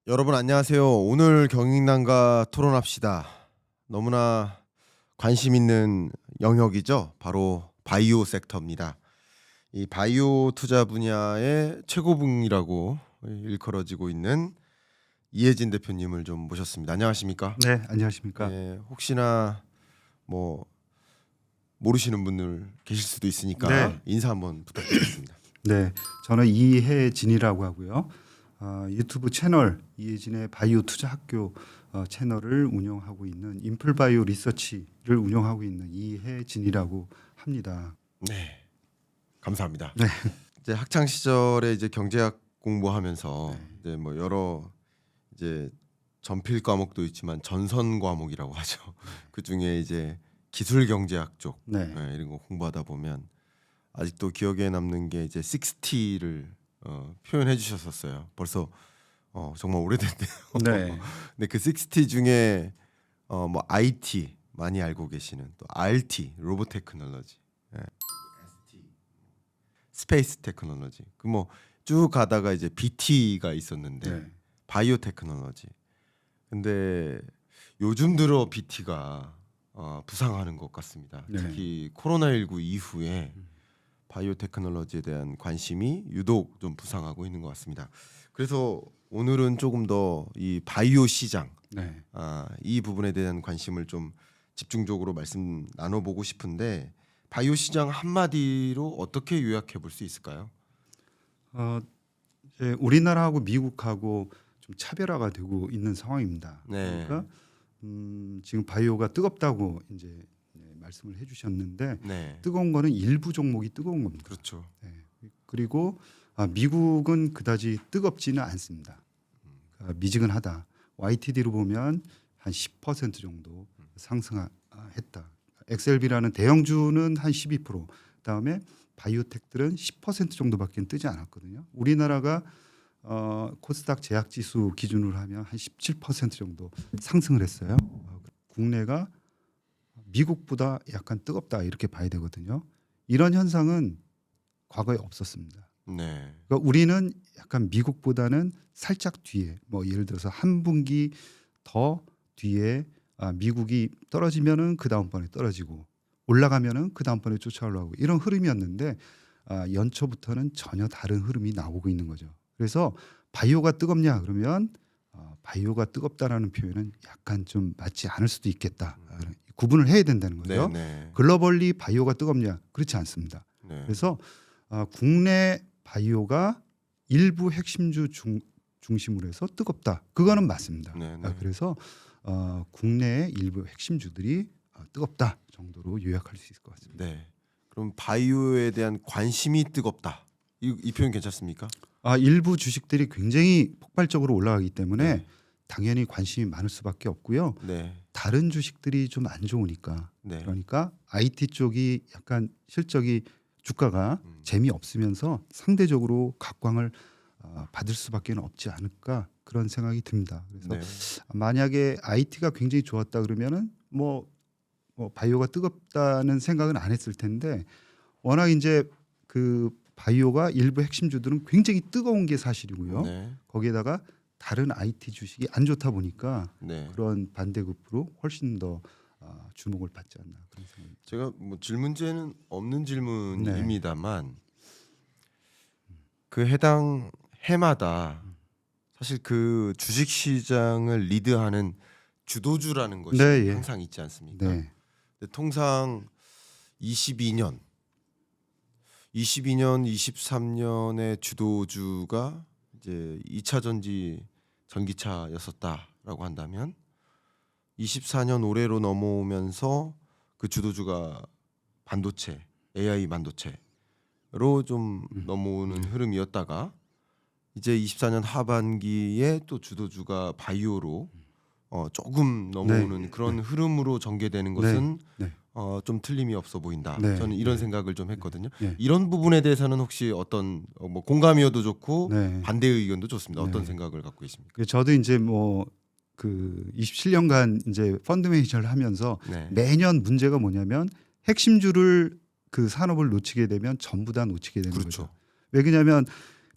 여러분 안녕하세요. 오늘 경영난과 토론합시다. 너무나 관심 있는 영역이죠. 바로 바이오 섹터입니다. 이 바이오 투자 분야의 최고봉이라고 일컬어지고 있는 이혜진 대표님을 좀 모셨습니다. 안녕하십니까? 네, 안녕하십니까? 네, 혹시나 뭐 모르시는 분들 계실 수도 있으니까 네. 인사 한번 부탁드리겠습니다. 네, 저는 이혜진이라고 하고요. 유튜브 채널 이혜진의 바이오 투자 학교 채널을 운영하고 있는 인플바이오 리서치를 운영하고 있는 이혜진이라고 합니다. 네, 감사합니다. 네. 이제 학창 시절에 이제 경제학 공부하면서 네. 이제 뭐 여러 이제 전필 과목도 있지만 전선 과목이라고 하죠. 그 중에 이제 기술 경제학 쪽 네. 이런 거 공부하다 보면 아직도 기억에 남는 게 이제 60를 표현해 주셨었어요. 벌써 정말 오래됐네요. 네. 근데 그 60 중에 뭐 IT 많이 알고 계시는 또 RT 로봇 테크놀로지, ST 스페이스 테크놀로지, 그 뭐 쭉 가다가 이제 BT가 있었는데 네. 바이오 테크놀로지. 근데 요즘 들어 BT가 부상하는 것 같습니다. 네. 특히 코로나19 이후에 바이오 테크놀로지에 대한 관심이 유독 좀 부상하고 있는 것 같습니다. 그래서 오늘은 조금 더 이 바이오 시장, 네. 이 부분에 대한 관심을 좀 집중적으로 말씀 나눠보고 싶은데, 바이오 시장 한마디로 어떻게 요약해 볼 수 있을까요? 이제 우리나라하고 미국하고 좀 차별화가 되고 있는 상황입니다. 네. 그러니까 지금 바이오가 뜨겁다고 이제 말씀을 해주셨는데 네, 뜨거운 거는 일부 종목이 뜨거운 겁니다. 그렇죠. 네. 그리고 미국은 그다지 뜨겁지는 않습니다. 미지근하다. YTD로 보면 한 10% 정도 상승했다. 엑셀비라는 대형주는 한 12%, 그다음에 바이오텍들은 10% 정도밖에 뜨지 않았거든요. 우리나라가 코스닥 제약지수 기준으로 하면 한 17% 정도 상승을 했어요. 국내가 미국보다 약간 뜨겁다 이렇게 봐야 되거든요. 이런 현상은 과거에 없었습니다. 네, 그러니까 우리는 약간 미국보다는 살짝 뒤에, 뭐 예를 들어서 한 분기 더 뒤에 미국이 떨어지면은 그 다음번에 떨어지고 올라가면은 그 다음번에 쫓아올라오고 이런 흐름이었는데 연초부터는 전혀 다른 흐름이 나오고 있는 거죠. 그래서 바이오가 뜨겁냐 그러면 바이오가 뜨겁다라는 표현은 약간 좀 맞지 않을 수도 있겠다. 구분을 해야 된다는 거죠. 네, 네, 글로벌리 바이오가 뜨겁냐? 그렇지 않습니다. 네. 그래서 국내 바이오가 일부 핵심주 중심으로 해서 뜨겁다. 그거는 맞습니다. 네, 네. 그래서 국내의 일부 핵심주들이 뜨겁다 정도로 요약할 수 있을 것 같습니다. 네. 그럼 바이오에 대한 관심이 뜨겁다. 이 표현 괜찮습니까? 일부 주식들이 굉장히 폭발적으로 올라가기 때문에 네. 당연히 관심이 많을 수밖에 없고요. 네, 다른 주식들이 좀 안 좋으니까 네, 그러니까 IT 쪽이 약간 실적이 주가가 음. 재미없으면서 상대적으로 각광을 받을 수밖에 없지 않을까 그런 생각이 듭니다. 그래서 네, 만약에 IT가 굉장히 좋았다 그러면은 뭐 바이오가 뜨겁다는 생각은 안 했을 텐데 워낙 이제 그 바이오가 일부 핵심주들은 굉장히 뜨거운 게 사실이고요. 네, 거기에다가 다른 IT 주식이 안 좋다 보니까 네. 그런 반대급부로 훨씬 더 주목을 받지 않나 그런 생각입니다. 제가 뭐 질문제는 없는 질문입니다만 그 해당 해마다 사실 그 주식 시장을 리드하는 주도주라는 것이 네, 예. 항상 있지 않습니까? 네, 근데 통상 22년, 23년의 주도주가 이제 2차 전지 전기차였었다라고 한다면 24년 올해로 넘어오면서 그 주도주가 반도체, AI 반도체로 좀 넘어오는 흐름이었다가 이제 24년 하반기에 또 주도주가 바이오로 조금 넘어오는 네. 그런 흐름으로 전개되는 것은 네. 좀 틀림이 없어 보인다. 네. 저는 이런 네. 생각을 좀 했거든요. 네. 이런 부분에 대해서는 혹시 어떤 뭐 공감이어도 좋고 네. 반대 의견도 좋습니다. 어떤 네. 생각을 갖고 계십니까? 저도 이제 뭐 그 27년간 이제 펀드 매니저를 하면서 네, 매년 문제가 뭐냐면 핵심주를 그 산업을 놓치게 되면 전부 다 놓치게 되는 그렇죠. 거죠. 왜 그러냐면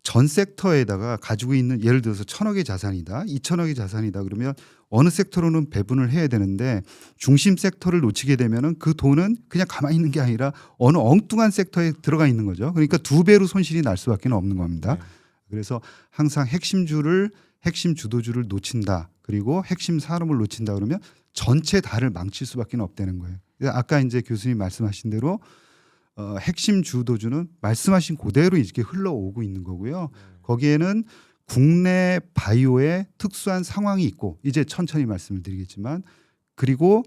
전 섹터에다가 가지고 있는 예를 들어서 1,000억의 자산이다, 2,000억의 자산이다 그러면 어느 섹터로는 배분을 해야 되는데 중심 섹터를 놓치게 되면은 그 돈은 그냥 가만히 있는 게 아니라 어느 엉뚱한 섹터에 들어가 있는 거죠. 그러니까 2배로 손실이 날 수밖에 없는 겁니다. 네. 그래서 항상 핵심 주도주를 놓친다. 그리고 핵심 산업을 놓친다 그러면 전체 다를 망칠 수밖에 없다는 거예요. 아까 이제 교수님 말씀하신 대로 핵심 주도주는 말씀하신 그대로 이렇게 흘러오고 있는 거고요. 거기에는 국내 바이오의 특수한 상황이 있고 이제 천천히 말씀을 드리겠지만 그리고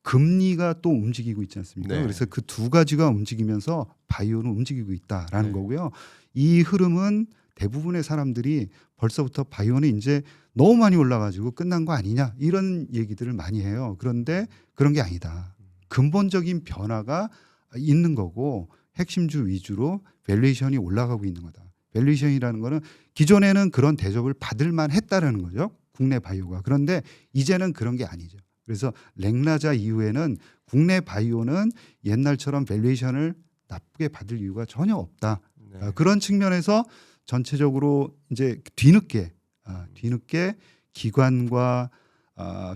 금리가 또 움직이고 있지 않습니까? 네. 그래서 그 두 가지가 움직이면서 바이오는 움직이고 있다라는 네. 거고요. 이 흐름은 대부분의 사람들이 벌써부터 바이오는 이제 너무 많이 올라가지고 끝난 거 아니냐 이런 얘기들을 많이 해요. 그런데 그런 게 아니다. 근본적인 변화가 있는 거고 핵심주 위주로 밸류에이션이 올라가고 있는 거다. 밸류에이션이라는 거는 기존에는 그런 대접을 받을 만 했다라는 거죠. 국내 바이오가. 그런데 이제는 그런 게 아니죠. 그래서 렉나자 이후에는 국내 바이오는 옛날처럼 밸류에이션을 나쁘게 받을 이유가 전혀 없다. 네. 그런 측면에서 전체적으로 이제 뒤늦게 기관과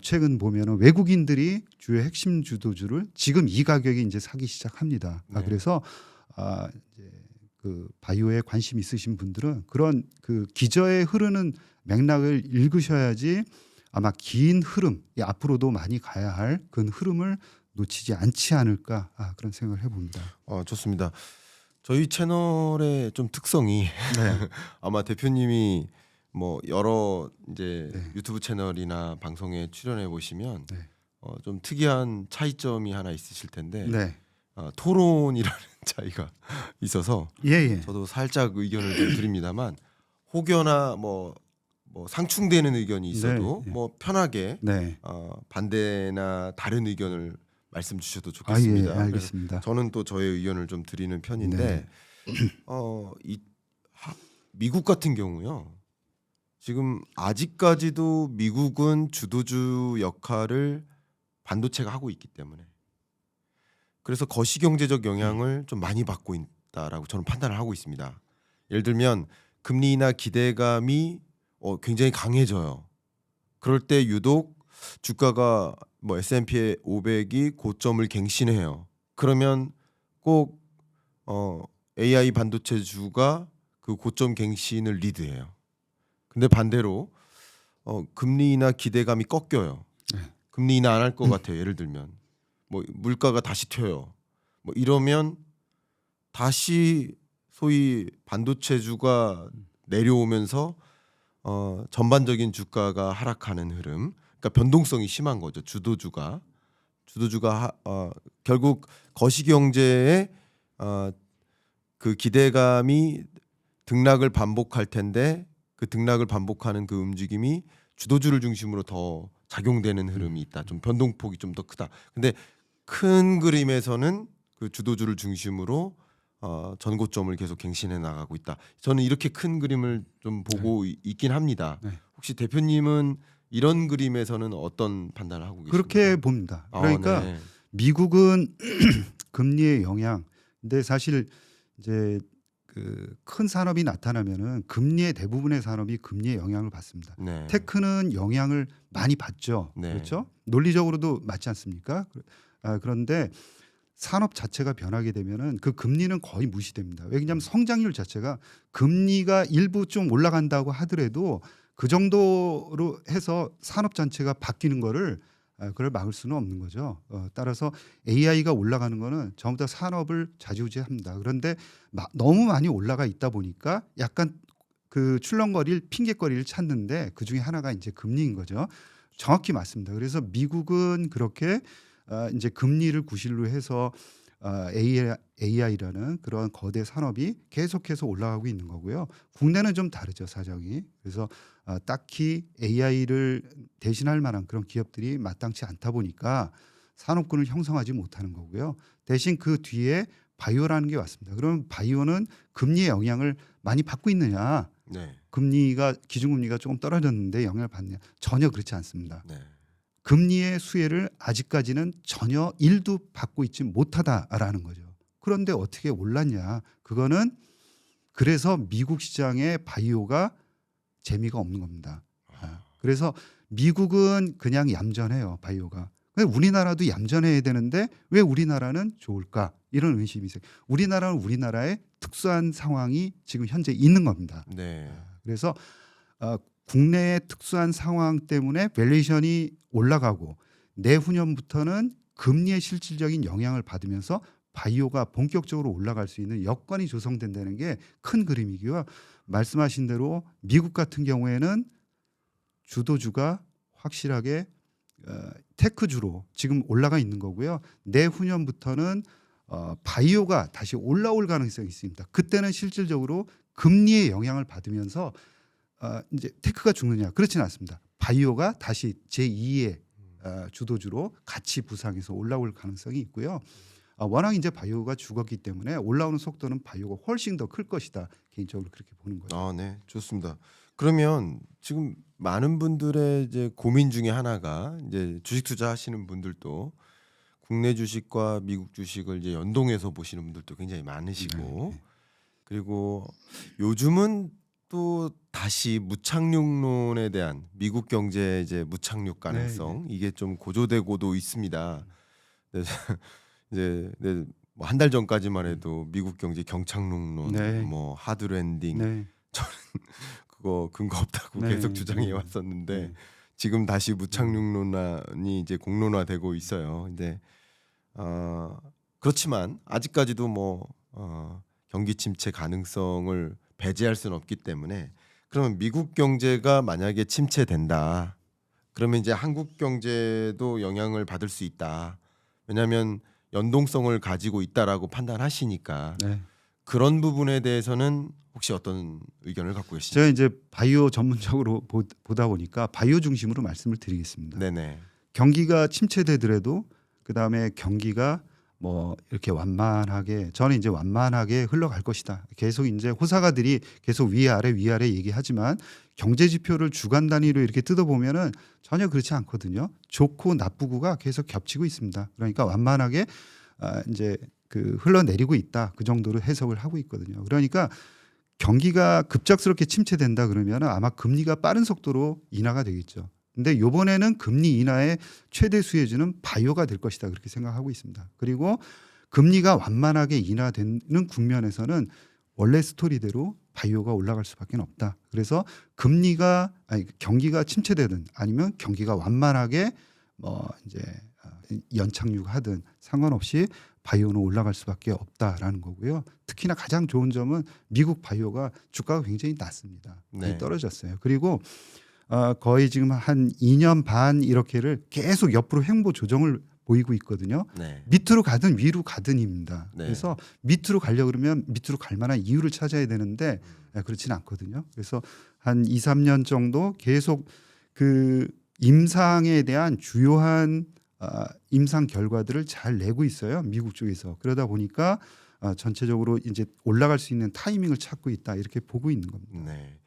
최근 보면은 외국인들이 주요 핵심 주도주를 지금 이 가격에 이제 사기 시작합니다. 네. 그래서 이제 그 바이오에 관심 있으신 분들은 그런 그 기저에 흐르는 맥락을 읽으셔야지 아마 긴 흐름, 앞으로도 많이 가야 할 그 흐름을 놓치지 않지 않을까 그런 생각을 해봅니다. 좋습니다. 저희 채널의 좀 특성이 네. 아마 대표님이 뭐 여러 이제 네. 유튜브 채널이나 방송에 출연해 보시면 네. 좀 특이한 차이점이 하나 있으실 텐데 네. 토론이라는 차이가 있어서 예. 저도 살짝 의견을 좀 드립니다만 혹여나 뭐 상충되는 의견이 있어도 네. 뭐 편하게 네. 반대나 다른 의견을 말씀 주셔도 예, 좋겠습니다. 그래서 알겠습니다. 저는 또 저의 의견을 좀 드리는 편인데 네. 미국 같은 경우요. 지금 아직까지도 미국은 주도주 역할을 반도체가 하고 있기 때문에 그래서 거시경제적 영향을 좀 많이 받고 있다라고 저는 판단을 하고 있습니다. 예를 들면 금리나 기대감이 굉장히 강해져요. 그럴 때 유독 주가가 뭐 S&P 500이 고점을 갱신해요. 그러면 꼭 AI 반도체주가 그 고점 갱신을 리드해요. 근데 반대로 금리나 기대감이 꺾여요. 네. 금리 인하 안 할 것 같아요. 예를 들면 뭐 물가가 다시 튀어요. 뭐 이러면 다시 소위 반도체주가 내려오면서 전반적인 주가가 하락하는 흐름. 그러니까 변동성이 심한 거죠. 주도주가 결국 거시경제의 그 기대감이 등락을 반복할 텐데 그 등락을 반복하는 그 움직임이 주도주를 중심으로 더 작용되는 흐름이 있다. 좀 변동폭이 좀 더 크다. 근데 큰 그림에서는 그 주도주를 중심으로 전고점을 계속 갱신해 나가고 있다. 저는 이렇게 큰 그림을 좀 보고 있긴 합니다. 네. 혹시 대표님은 이런 그림에서는 어떤 판단을 하고 계십니까? 그렇게 봅니다. 그러니까 네. 미국은 금리의 영향. 근데 사실 이제 그 큰 산업이 나타나면은 금리의 대부분의 산업이 금리의 영향을 받습니다. 네. 테크는 영향을 많이 받죠. 네. 그렇죠? 논리적으로도 맞지 않습니까? 그런데 산업 자체가 변하게 되면은 그 금리는 거의 무시됩니다. 왜냐하면 성장률 자체가 금리가 일부 좀 올라간다고 하더라도 그 정도로 해서 산업 전체가 바뀌는 거를 그걸 막을 수는 없는 거죠. 따라서 AI가 올라가는 거는 전부 다 산업을 좌지우지합니다. 그런데 너무 많이 올라가 있다 보니까 약간 그 출렁거릴 핑계거리를 찾는데 그 중에 하나가 이제 금리인 거죠. 정확히 맞습니다. 그래서 미국은 그렇게 이제 금리를 구실로 해서 AI라는 그런 거대 산업이 계속해서 올라가고 있는 거고요. 국내는 좀 다르죠, 사정이. 그래서 딱히 AI를 대신할 만한 그런 기업들이 마땅치 않다 보니까 산업군을 형성하지 못하는 거고요. 대신 그 뒤에 바이오라는 게 왔습니다. 그러면 바이오는 금리의 영향을 많이 받고 있느냐? 네. 기준금리가 조금 떨어졌는데 영향을 받느냐? 전혀 그렇지 않습니다. 네. 금리의 수혜를 아직까지는 전혀 1도 받고 있지 못하다라는 거죠. 그런데 어떻게 올랐냐? 그거는 그래서 미국 시장의 바이오가 재미가 없는 겁니다. 그래서 미국은 그냥 얌전해요, 바이오가. 근데 우리나라도 얌전해야 되는데 왜 우리나라는 좋을까? 이런 의심이 있어요. 우리나라는 우리나라의 특수한 상황이 지금 현재 있는 겁니다. 네. 그래서 국내의 특수한 상황 때문에 밸류에이션이 올라가고 내후년부터는 금리의 실질적인 영향을 받으면서 바이오가 본격적으로 올라갈 수 있는 여건이 조성된다는 게 큰 그림이고요. 말씀하신 대로 미국 같은 경우에는 주도주가 확실하게 테크주로 지금 올라가 있는 거고요. 내후년부터는 바이오가 다시 올라올 가능성이 있습니다. 그때는 실질적으로 금리의 영향을 받으면서 이제 테크가 죽느냐 그렇지는 않습니다. 바이오가 다시 제2의 주도주로 같이 부상해서 올라올 가능성이 있고요. 워낙 이제 바이오가 죽었기 때문에 올라오는 속도는 바이오가 훨씬 더 클 것이다. 개인적으로 그렇게 보는 거죠. 네, 좋습니다. 그러면 지금 많은 분들의 이제 고민 중에 하나가 이제 주식 투자하시는 분들도 국내 주식과 미국 주식을 이제 연동해서 보시는 분들도 굉장히 많으시고 네. 그리고 요즘은 또 다시 무착륙론에 대한 미국 경제 이제 무착륙 가능성 이게 좀 고조되고도 있습니다. 그래서 이제 뭐 한 달 전까지만 해도 미국 경제 경착륙론, 네. 뭐 하드랜딩 네. 그거 근거 없다고 네. 계속 주장해 네. 왔었는데 네. 지금 다시 무착륙론이 이제 공론화되고 있어요. 근데 그렇지만 아직까지도 뭐 경기 침체 가능성을 배제할 수는 없기 때문에 그러면 미국 경제가 만약에 침체된다. 그러면 이제 한국 경제도 영향을 받을 수 있다. 왜냐하면 연동성을 가지고 있다라고 판단하시니까 네. 그런 부분에 대해서는 혹시 어떤 의견을 갖고 계신지? 제가 이제 바이오 전문적으로 보다 보니까 바이오 중심으로 말씀을 드리겠습니다. 네네. 경기가 침체되더라도 그다음에 경기가 뭐 이렇게 완만하게 저는 이제 완만하게 흘러갈 것이다. 계속 이제 호사가들이 계속 위아래 얘기하지만 경제 지표를 주간 단위로 이렇게 뜯어보면은 전혀 그렇지 않거든요. 좋고 나쁘고가 계속 겹치고 있습니다. 그러니까 완만하게 이제 그 흘러내리고 있다. 그 정도로 해석을 하고 있거든요. 그러니까 경기가 급작스럽게 침체된다 그러면 아마 금리가 빠른 속도로 인하가 되겠죠. 근데 요번에는 금리 인하의 최대 수혜주는 바이오가 될 것이다 그렇게 생각하고 있습니다. 그리고 금리가 완만하게 인하되는 국면에서는 원래 스토리대로 바이오가 올라갈 수밖에 없다. 그래서 경기가 침체되든 아니면 경기가 완만하게 뭐 이제 연착륙하든 상관없이 바이오는 올라갈 수밖에 없다라는 거고요. 특히나 가장 좋은 점은 미국 바이오가 주가가 굉장히 낮습니다. 많이 네. 떨어졌어요. 그리고 거의 지금 한 2년 반 이렇게를 계속 옆으로 횡보 조정을 보이고 있거든요. 네. 밑으로 가든 위로 가든입니다. 네. 그래서 밑으로 가려고 그러면 밑으로 갈 만한 이유를 찾아야 되는데 그렇지는 않거든요. 그래서 한 2, 3년 정도 계속 그 임상에 대한 주요한 임상 결과들을 잘 내고 있어요. 미국 쪽에서. 그러다 보니까 전체적으로 이제 올라갈 수 있는 타이밍을 찾고 있다. 이렇게 보고 있는 겁니다. 네.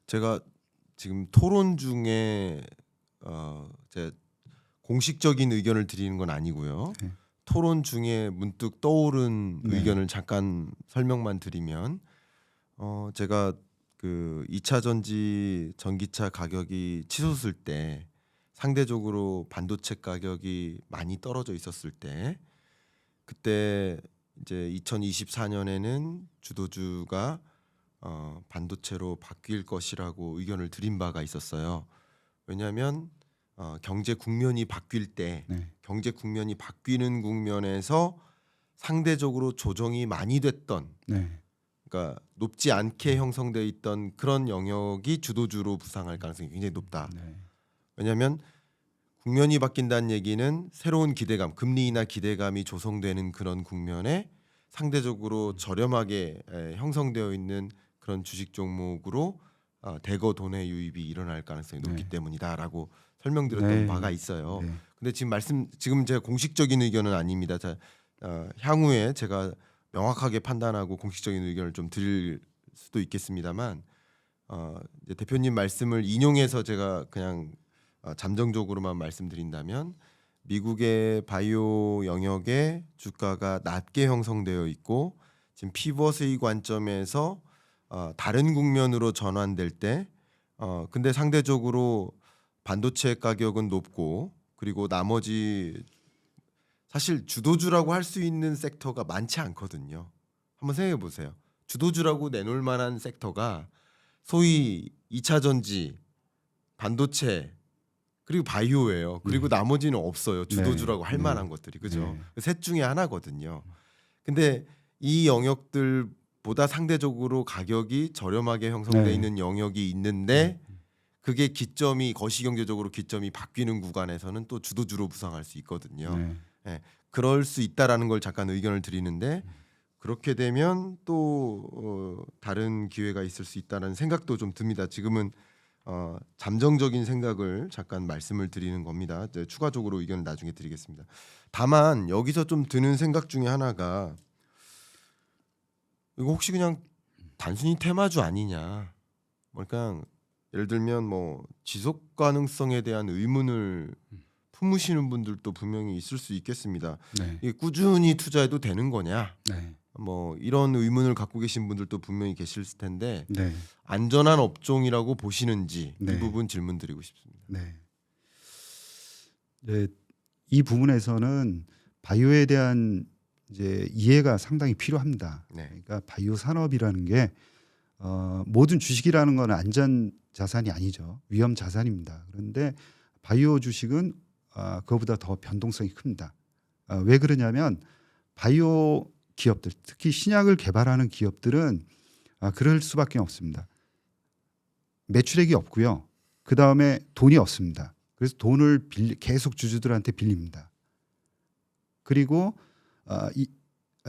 제가 지금 토론 중에 제 공식적인 의견을 드리는 건 아니고요. 네. 토론 중에 문득 떠오른 네. 의견을 잠깐 설명만 드리면 제가 그 2차 전지 전기차 가격이 치솟을 때 상대적으로 반도체 가격이 많이 떨어져 있었을 때 그때 이제 2024년에는 주도주가 반도체로 바뀔 것이라고 의견을 드린 바가 있었어요. 왜냐하면 경제 국면이 바뀔 때 네. 경제 국면이 바뀌는 국면에서 상대적으로 조정이 많이 됐던 네. 그러니까 높지 않게 형성돼 있던 그런 영역이 주도주로 부상할 가능성이 굉장히 높다. 네. 왜냐하면 국면이 바뀐다는 얘기는 새로운 기대감, 금리 인하 기대감이 조성되는 그런 국면에 상대적으로 저렴하게 형성되어 있는 그런 주식 종목으로 대거 돈의 유입이 일어날 가능성이 높기 네. 때문이다라고 설명드렸던 네. 바가 있어요. 네. 근데 지금 제가 공식적인 의견은 아닙니다. 향후에 제가 명확하게 판단하고 공식적인 의견을 좀 드릴 수도 있겠습니다만 이제 대표님 말씀을 인용해서 제가 그냥 잠정적으로만 말씀드린다면 미국의 바이오 영역의 주가가 낮게 형성되어 있고 지금 피벗의 관점에서 다른 국면으로 전환될 때 근데 상대적으로 반도체 가격은 높고 그리고 나머지 사실 주도주라고 할 수 있는 섹터가 많지 않거든요. 한번 생각해 보세요. 주도주라고 내놓을 만한 섹터가 소위 2차 전지, 반도체 그리고 바이오예요. 그리고 나머지는 없어요. 주도주라고 할 만한 것들이. 그죠? 셋 중에 하나거든요. 근데 이 영역들보다 상대적으로 가격이 저렴하게 형성돼 네. 있는 영역이 있는데 그게 기점이 거시경제적으로 기점이 바뀌는 구간에서는 또 주도주로 부상할 수 있거든요. 네. 그럴 수 있다라는 걸 잠깐 의견을 드리는데 그렇게 되면 또 다른 기회가 있을 수 있다는 생각도 좀 듭니다. 지금은 잠정적인 생각을 잠깐 말씀을 드리는 겁니다. 이제 추가적으로 의견을 나중에 드리겠습니다. 다만 여기서 좀 드는 생각 중에 하나가 이거 혹시 그냥 단순히 테마주 아니냐? 그러니까 예를 들면 뭐 지속 가능성에 대한 의문을 품으시는 분들도 분명히 있을 수 있겠습니다. 네. 이게 꾸준히 투자해도 되는 거냐? 네. 뭐 이런 의문을 갖고 계신 분들도 분명히 계실 텐데 네. 안전한 업종이라고 보시는지 네. 이 부분 질문 드리고 싶습니다. 네. 네. 이 부분에서는 바이오에 대한 이제 이해가 상당히 필요합니다. 네. 그러니까 바이오 산업이라는 게 모든 주식이라는 건 안전 자산이 아니죠. 위험 자산입니다. 그런데 바이오 주식은 그거보다 더 변동성이 큽니다. 왜 그러냐면 바이오 기업들, 특히 신약을 개발하는 기업들은 그럴 수밖에 없습니다. 매출액이 없고요. 그 다음에 돈이 없습니다. 그래서 돈을 계속 주주들한테 빌립니다. 그리고 이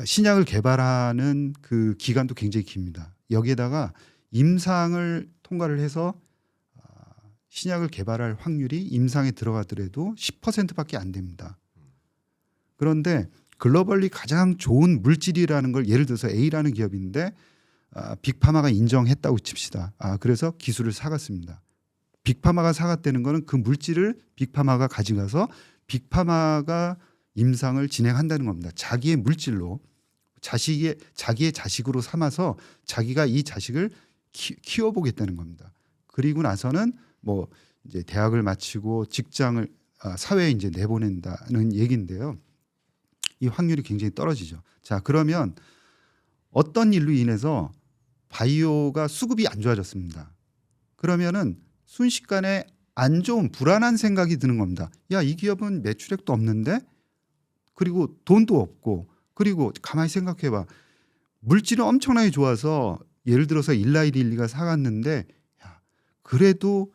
신약을 개발하는 그 기간도 굉장히 깁니다. 여기에다가 임상을 통과를 해서 신약을 개발할 확률이 임상에 들어가더라도 10%밖에 안 됩니다. 그런데 글로벌리 가장 좋은 물질이라는 걸 예를 들어서 A라는 기업인데 빅파마가 인정했다고 칩시다. 그래서 기술을 사갔습니다. 빅파마가 사갔다는 거는 그 물질을 빅파마가 가져가서 빅파마가 임상을 진행한다는 겁니다. 자기의 물질로 자기의 자식으로 삼아서 자기가 이 자식을 키워보겠다는 겁니다. 그리고 나서는 뭐 이제 대학을 마치고 직장을 사회에 이제 내보낸다는 얘기인데요. 이 확률이 굉장히 떨어지죠. 자, 그러면 어떤 일로 인해서 바이오가 수급이 안 좋아졌습니다. 그러면은 순식간에 안 좋은 불안한 생각이 드는 겁니다. 야, 이 기업은 매출액도 없는데 그리고 돈도 없고 그리고 가만히 생각해봐. 물질은 엄청나게 좋아서 예를 들어서 일라이릴리가 사갔는데 야, 그래도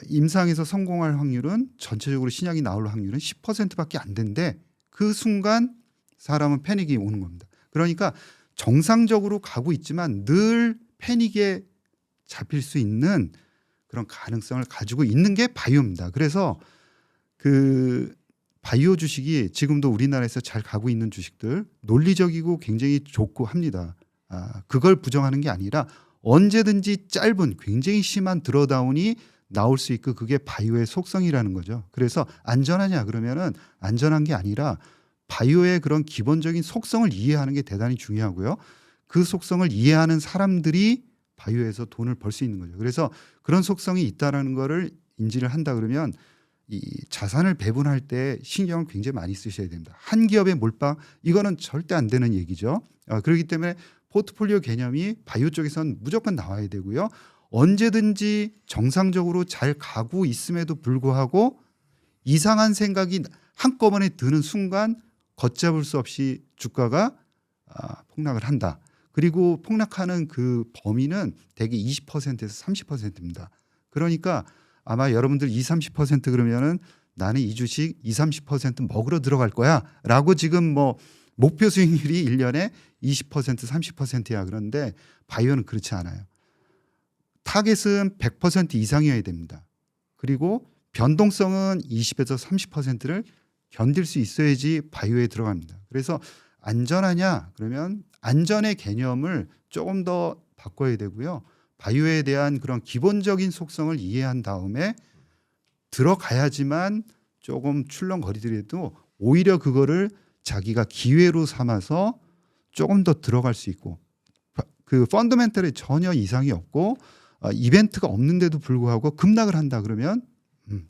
임상에서 성공할 확률은 전체적으로 신약이 나올 확률은 10%밖에 안 된대. 그 순간 사람은 패닉이 오는 겁니다. 그러니까 정상적으로 가고 있지만 늘 패닉에 잡힐 수 있는 그런 가능성을 가지고 있는 게 바이오입니다. 그래서 그 바이오 주식이 지금도 우리나라에서 잘 가고 있는 주식들 논리적이고 굉장히 좋고 합니다. 그걸 부정하는 게 아니라 언제든지 짧은 굉장히 심한 드로다운이 나올 수 있고 그게 바이오의 속성이라는 거죠. 그래서 안전하냐 그러면은 안전한 게 아니라 바이오의 그런 기본적인 속성을 이해하는 게 대단히 중요하고요. 그 속성을 이해하는 사람들이 바이오에서 돈을 벌 수 있는 거죠. 그래서 그런 속성이 있다라는 거를 인지를 한다 그러면 이 자산을 배분할 때 신경을 굉장히 많이 쓰셔야 됩니다. 한 기업에 몰빵 이거는 절대 안 되는 얘기죠. 그렇기 때문에 포트폴리오 개념이 바이오 쪽에서는 무조건 나와야 되고요. 언제든지 정상적으로 잘 가고 있음에도 불구하고 이상한 생각이 한꺼번에 드는 순간 걷잡을 수 없이 주가가 폭락을 한다. 그리고 폭락하는 그 범위는 대개 20%에서 30%입니다. 그러니까 아마 여러분들 20, 30% 그러면은 나는 이 주식 20, 30% 먹으러 들어갈 거야 라고 지금 뭐 목표 수익률이 1년에 20%, 30%야. 그런데 바이오는 그렇지 않아요. 타겟은 100% 이상이어야 됩니다. 그리고 변동성은 20에서 30%를 견딜 수 있어야지 바이오에 들어갑니다. 그래서 안전하냐? 그러면 안전의 개념을 조금 더 바꿔야 되고요. 바이오에 대한 그런 기본적인 속성을 이해한 다음에 들어가야지만 조금 출렁거리더라도 오히려 그거를 자기가 기회로 삼아서 조금 더 들어갈 수 있고 그 펀더멘털에 전혀 이상이 없고 이벤트가 없는데도 불구하고 급락을 한다 그러면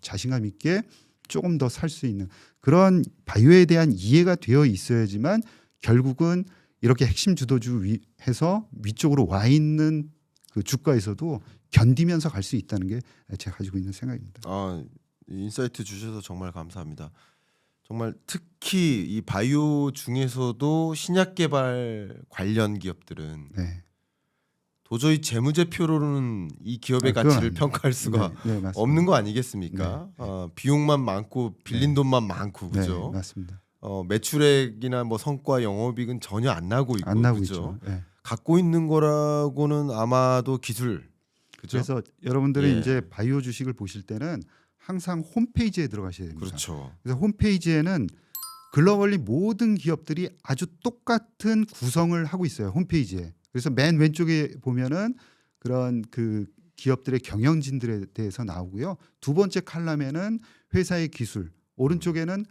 자신감 있게 조금 더 살 수 있는 그런 바이오에 대한 이해가 되어 있어야지만 결국은 이렇게 핵심 주도주 해서 위쪽으로 와 있는 그 주가에서도 견디면서 갈 수 있다는 게 제가 가지고 있는 생각입니다. 인사이트 주셔서 정말 감사합니다. 정말 특히 이 바이오 중에서도 신약 개발 관련 기업들은 네. 도저히 재무제표로는 이 기업의 그건 가치를 아닙니다. 평가할 수가 네, 맞습니다. 없는 거 아니겠습니까? 비용만 많고 빌린 돈만 많고 그죠? 네, 맞습니다. 매출액이나 뭐 성과 영업이익은 전혀 안 나고 있고 안 나고 그죠? 있죠. 네. 갖고 있는 거라고는 아마도 기술 그죠? 그래서 여러분들이 예. 이제 바이오 주식을 보실 때는 항상 홈페이지에 들어가셔야 됩니다. 그렇죠. 그래서 홈페이지에는 글로벌리 모든 기업들이 아주 똑같은 구성을 하고 있어요. 홈페이지에. 그래서 맨 왼쪽에 보면은 그런 그 기업들의 경영진들에 대해서 나오고요. 두 번째 칼럼에는 회사의 기술, 오른쪽에는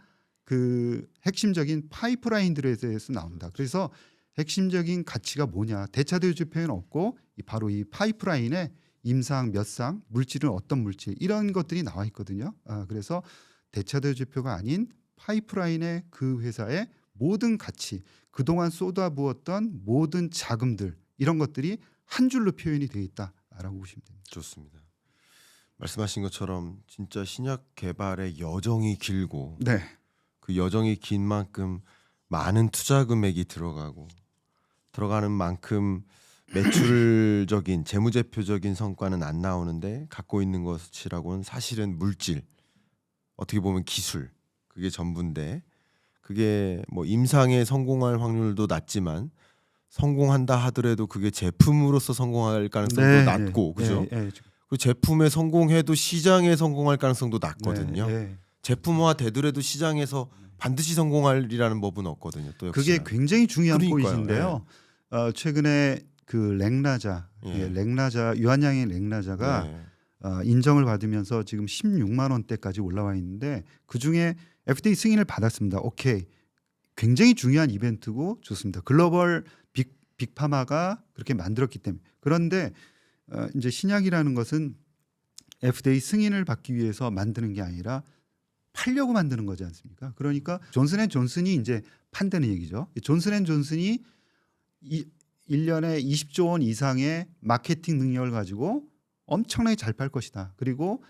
그 핵심적인 파이프라인들에 대해서 나온다. 그래서 핵심적인 가치가 뭐냐? 대차대조표는 없고 바로 이 파이프라인에 임상 몇 상, 물질은 어떤 물질 이런 것들이 나와 있거든요. 그래서 대차대조표가 아닌 파이프라인의 그 회사의 모든 가치, 그동안 쏟아부었던 모든 자금들 이런 것들이 한 줄로 표현이 되어 있다라고 보시면 됩니다. 좋습니다. 말씀하신 것처럼 진짜 신약 개발의 여정이 길고 네, 그 여정이 긴 만큼 많은 투자 금액이 들어가는 만큼 매출적인 재무제표적인 성과는 안 나오는데 갖고 있는 것이라고는 사실은 물질 어떻게 보면 기술 그게 전부인데 그게 뭐 임상에 성공할 확률도 낮지만 성공한다 하더라도 그게 제품으로서 성공할 가능성도 낮고 그죠? 그리고 제품에 성공해도 시장에 성공할 가능성도 낮거든요. 제품화 되더라도 시장에서 반드시 성공할이라는 법은 없거든요. 또 그게 역시나. 굉장히 중요한 그러니까요. 포인트인데요. 최근에 그 렉나자, 렉나자 유한양의 렉나자가 네. 인정을 받으면서 지금 16만 원대까지 올라와 있는데 그 중에 FDA 승인을 받았습니다. 오케이, 굉장히 중요한 이벤트고 좋습니다. 글로벌 빅파마가 그렇게 만들었기 때문에. 그런데 이제 신약이라는 것은 FDA 승인을 받기 위해서 만드는 게 아니라 팔려고 만드는 거지 않습니까? 그러니까 존슨앤존슨이 이제 판다는 얘기죠. 존슨앤존슨이 1년에 20조 원 이상의 마케팅 능력을 가지고 엄청나게 잘 팔 것이다. 그리고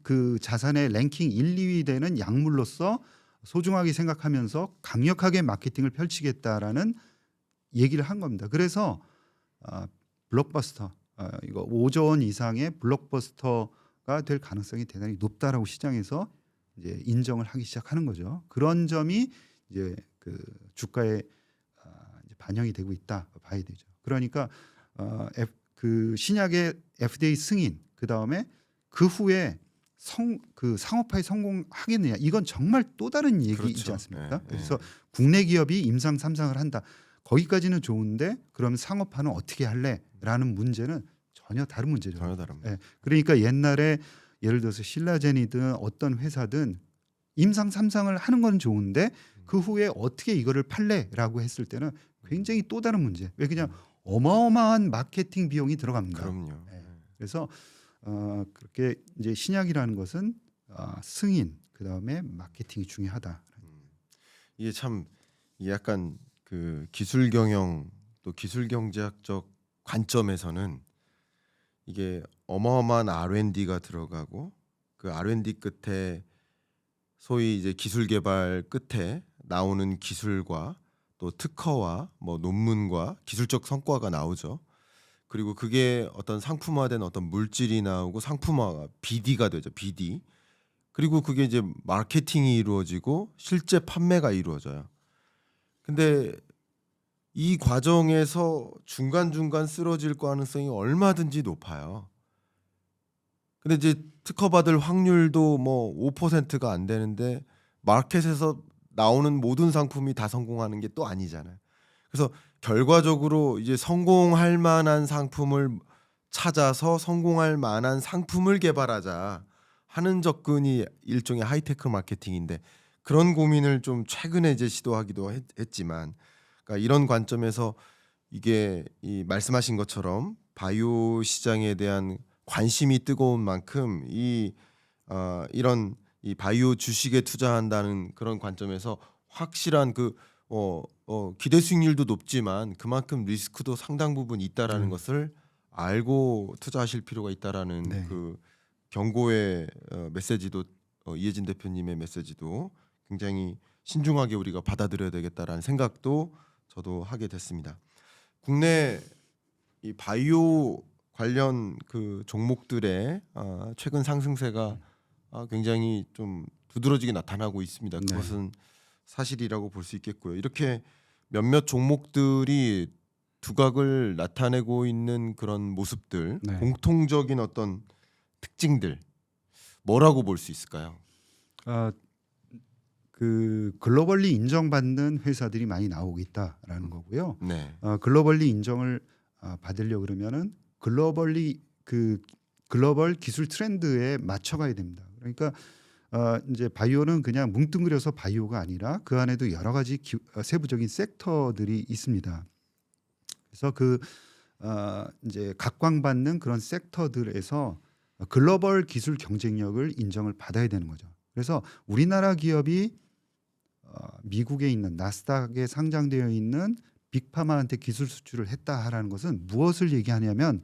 그 자산의 랭킹 1, 2위 되는 약물로서 소중하게 생각하면서 강력하게 마케팅을 펼치겠다라는 얘기를 한 겁니다. 그래서 블록버스터 이거 5조 원 이상의 블록버스터가 될 가능성이 대단히 높다라고 시장에서 이제 인정을 하기 시작하는 거죠. 그런 점이 이제 그 주가에 이제 반영이 되고 있다 봐야 되죠. 그러니까 그 신약의 FDA 승인 그 다음에 그 후에 그 상업화에 성공하겠느냐 이건 정말 또 다른 얘기이지 그렇죠. 않습니까? 네, 그래서 국내 기업이 임상 3상을 한다. 거기까지는 좋은데 그러면 상업화는 어떻게 할래?라는 문제는 전혀 다른 문제죠. 전혀 다릅니다. 그러니까 옛날에 예를 들어서 신라젠이든 어떤 회사든 임상 3상을 하는 건 좋은데 그 후에 어떻게 이거를 팔래라고 했을 때는 굉장히 또 다른 문제. 왜 그냥 어마어마한 마케팅 비용이 들어갑니다. 그럼요. 그래서 그렇게 이제 신약이라는 것은 승인 그다음에 마케팅이 중요하다. 이게 참 약간 그 기술 경영 또 기술 경제학적 관점에서는 이게 어마어마한 R&D가 들어가고 그 R&D 끝에 소위 이제 기술 개발 끝에 나오는 기술과 또 특허와 뭐 논문과 기술적 성과가 나오죠. 그리고 그게 어떤 상품화된 어떤 물질이 나오고 상품화가 BD가 되죠. BD. 그리고 그게 이제 마케팅이 이루어지고 실제 판매가 이루어져요. 근데 이 과정에서 중간중간 쓰러질 가능성이 얼마든지 높아요. 근데 이제 특허 받을 확률도 뭐 5%가 안 되는데 마켓에서 나오는 모든 상품이 다 성공하는 게 또 아니잖아요. 그래서 결과적으로 이제 성공할 만한 상품을 찾아서 성공할 만한 상품을 개발하자 하는 접근이 일종의 하이테크 마케팅인데 그런 고민을 좀 최근에 이제 시도하기도 했지만 그러니까 이런 관점에서 이게 이 말씀하신 것처럼 바이오 시장에 대한 관심이 뜨거운 만큼 이런 이 바이오 주식에 투자한다는 그런 관점에서 확실한 기대 수익률도 높지만 그만큼 리스크도 상당 부분 있다라는 것을 알고 투자하실 필요가 있다라는 네. 그 경고의 메시지도 이혜진 대표님의 메시지도 굉장히 신중하게 우리가 받아들여야 되겠다라는 생각도 저도 하게 됐습니다. 국내 이 바이오 관련 그 종목들의 최근 상승세가 굉장히 좀 두드러지게 나타나고 있습니다. 네. 그것은 사실이라고 볼 수 있겠고요. 이렇게 몇몇 종목들이 두각을 나타내고 있는 그런 모습들, 네. 공통적인 어떤 특징들 뭐라고 볼 수 있을까요? 그 글로벌리 인정받는 회사들이 많이 나오고 있다라는 거고요. 네, 글로벌리 인정을 받으려 그러면은 글로벌 기술 트렌드에 맞춰가야 됩니다. 그러니까 이제 바이오는 그냥 뭉뚱그려서 바이오가 아니라 그 안에도 여러 가지 세부적인 섹터들이 있습니다. 그래서 이제 각광받는 그런 섹터들에서 글로벌 기술 경쟁력을 인정을 받아야 되는 거죠. 그래서 우리나라 기업이 미국에 있는 나스닥에 상장되어 있는 빅파마한테 기술 수출을 했다라는 것은 무엇을 얘기하냐면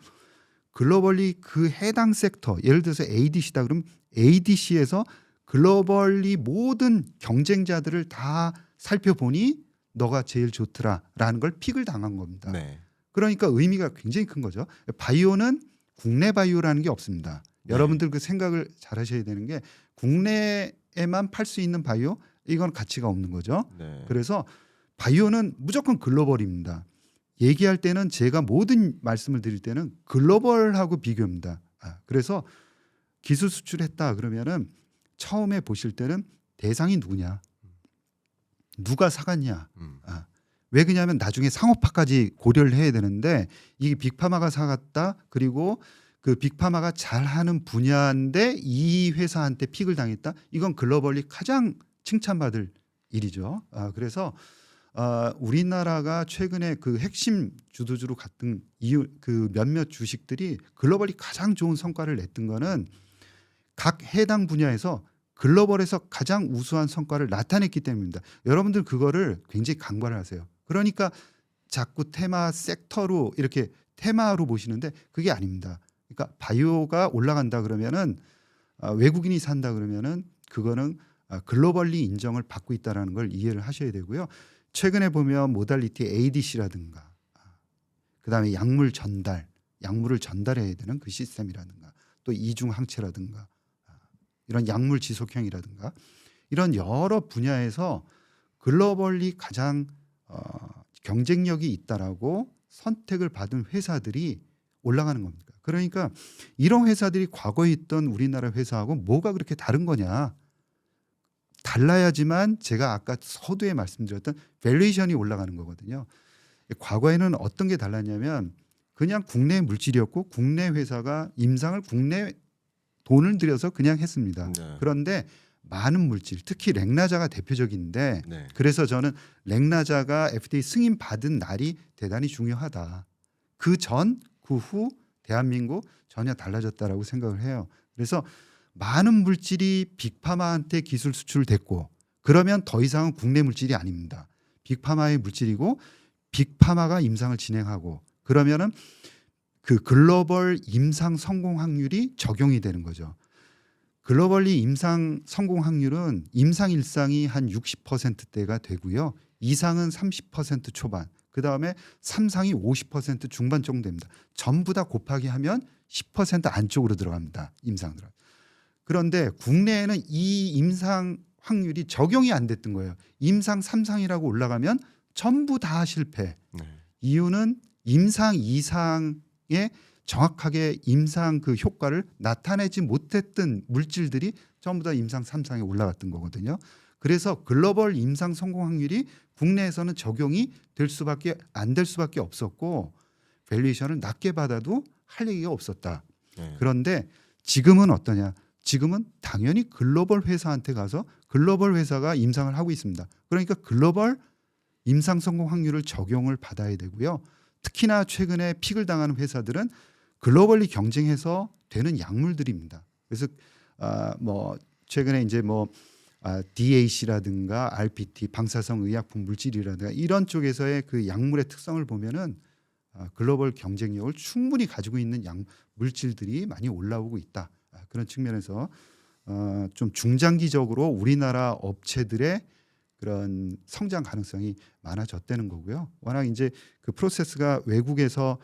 글로벌리 그 해당 섹터, 예를 들어서 ADC다 그러면 ADC에서 글로벌리 모든 경쟁자들을 다 살펴보니 너가 제일 좋더라라는 걸 픽을 당한 겁니다. 네, 그러니까 의미가 굉장히 큰 거죠. 바이오는 국내 바이오라는 게 없습니다. 네. 여러분들 그 생각을 잘 하셔야 되는 게 국내에만 팔 수 있는 바이오 이건 가치가 없는 거죠. 네. 그래서 바이오는 무조건 글로벌입니다. 얘기할 때는 제가 모든 말씀을 드릴 때는 글로벌하고 비교합니다. 그래서 기술 수출했다 그러면은 처음에 보실 때는 대상이 누구냐, 누가 사갔냐. 왜 그러냐면 나중에 상업화까지 고려를 해야 되는데 이게 빅파마가 사갔다 그리고 그 빅파마가 잘하는 분야인데 이 회사한테 픽을 당했다. 이건 글로벌리 가장 칭찬받을 일이죠. 그래서 우리나라가 최근에 그 핵심 주도주로 갔던 이유 그 몇몇 주식들이 글로벌리 가장 좋은 성과를 냈던 거는 각 해당 분야에서 글로벌에서 가장 우수한 성과를 나타냈기 때문입니다. 여러분들 그거를 굉장히 강조를 하세요. 그러니까 자꾸 테마 섹터로 이렇게 테마로 보시는데 그게 아닙니다. 그러니까 바이오가 올라간다 그러면은 외국인이 산다 그러면은 그거는 글로벌리 인정을 받고 있다라는 걸 이해를 하셔야 되고요. 최근에 보면 모달리티 ADC라든가 그다음에 약물을 전달해야 되는 그 시스템이라든가 또 이중 항체라든가 이런 약물 지속형이라든가 이런 여러 분야에서 글로벌리 가장 경쟁력이 있다라고 선택을 받은 회사들이 올라가는 겁니다. 그러니까 이런 회사들이 과거에 있던 우리나라 회사하고 뭐가 그렇게 다른 거냐? 달라야지만 제가 아까 서두에 말씀드렸던 밸류에이션이 올라가는 거거든요. 과거에는 어떤 게 달랐냐면 그냥 국내 물질이었고 국내 회사가 임상을 국내 돈을 들여서 그냥 했습니다. 네. 그런데 많은 물질, 특히 렉나자가 대표적인데 네. 그래서 저는 렉나자가 FDA 승인 받은 날이 대단히 중요하다. 그 전, 그 후 대한민국 전혀 달라졌다라고 생각을 해요. 그래서 많은 물질이 빅파마한테 기술 수출됐고 그러면 더 이상은 국내 물질이 아닙니다. 빅파마의 물질이고 빅파마가 임상을 진행하고 그러면은 그 글로벌 임상 성공 확률이 적용이 되는 거죠. 글로벌리 임상 성공 확률은 임상 일상이 한 60%대가 되고요. 이상은 30% 초반, 그 다음에 3상이 50% 중반 정도 됩니다. 전부 다 곱하기 하면 10% 안쪽으로 들어갑니다. 임상들은. 그런데 국내에는 이 임상 확률이 적용이 안 됐던 거예요. 임상 3상이라고 올라가면 전부 다 실패. 네. 이유는 임상 2상에 정확하게 임상 그 효과를 나타내지 못했던 물질들이 전부 다 임상 3상에 올라갔던 거거든요. 그래서 글로벌 임상 성공 확률이 국내에서는 적용이 될 수밖에 안 될 수밖에 없었고 밸류에이션을 낮게 받아도 할 얘기가 없었다. 네. 그런데 지금은 어떠냐? 지금은 당연히 글로벌 회사한테 가서 글로벌 회사가 임상을 하고 있습니다. 그러니까 글로벌 임상 성공 확률을 적용을 받아야 되고요. 특히나 최근에 픽을 당하는 회사들은 글로벌리 경쟁해서 되는 약물들입니다. 그래서 뭐 최근에 이제 뭐 DAC라든가 RPT 방사성 의약품 물질이라든가 이런 쪽에서의 그 약물의 특성을 보면은 글로벌 경쟁력을 충분히 가지고 있는 약 물질들이 많이 올라오고 있다. 그런 측면에서 좀 중장기적으로 우리나라 업체들의 그런 성장 가능성이 많아졌다는 거고요. 워낙 이제 그 프로세스가 외국에서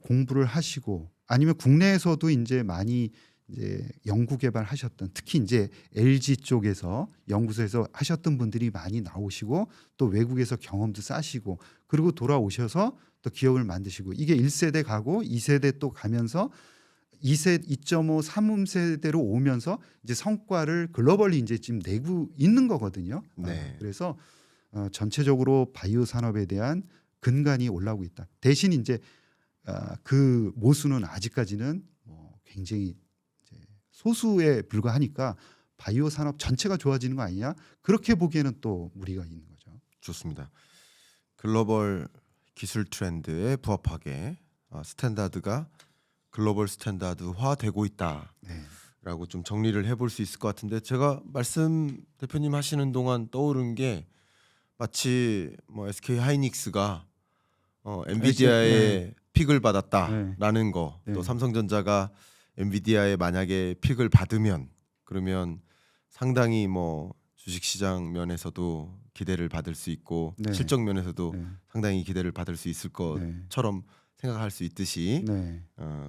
공부를 하시고 아니면 국내에서도 이제 많이 이제 연구 개발하셨던 특히 이제 LG 쪽에서 연구소에서 하셨던 분들이 많이 나오시고 또 외국에서 경험도 쌓으시고 그리고 돌아오셔서 또 기업을 만드시고 이게 1세대 가고 2세대 또 가면서 2세 2.5, 3세대로 오면서 이제 성과를 글로벌리 이제 지금 내고 있는 거거든요. 네. 그래서 전체적으로 바이오 산업에 대한 근간이 올라오고 있다. 대신 이제 그 모수는 아직까지는 뭐 굉장히 이제 소수에 불과하니까 바이오 산업 전체가 좋아지는 거 아니냐? 그렇게 보기에는 또 무리가 있는 거죠. 좋습니다. 글로벌 기술 트렌드에 부합하게 스탠다드가 글로벌 스탠다드화 되고 있다라고 네. 좀 정리를 해볼 수 있을 것 같은데 제가 말씀 대표님 하시는 동안 떠오른 게 마치 뭐 SK 하이닉스가 엔비디아의 픽을 받았다라는 거, 네. 또 삼성전자가 엔비디아에 만약에 픽을 받으면 그러면 상당히 뭐 주식시장 면에서도 기대를 받을 수 있고 네. 실적 면에서도 네. 상당히 기대를 받을 수 있을 네. 것처럼 생각할 수 있듯이 네.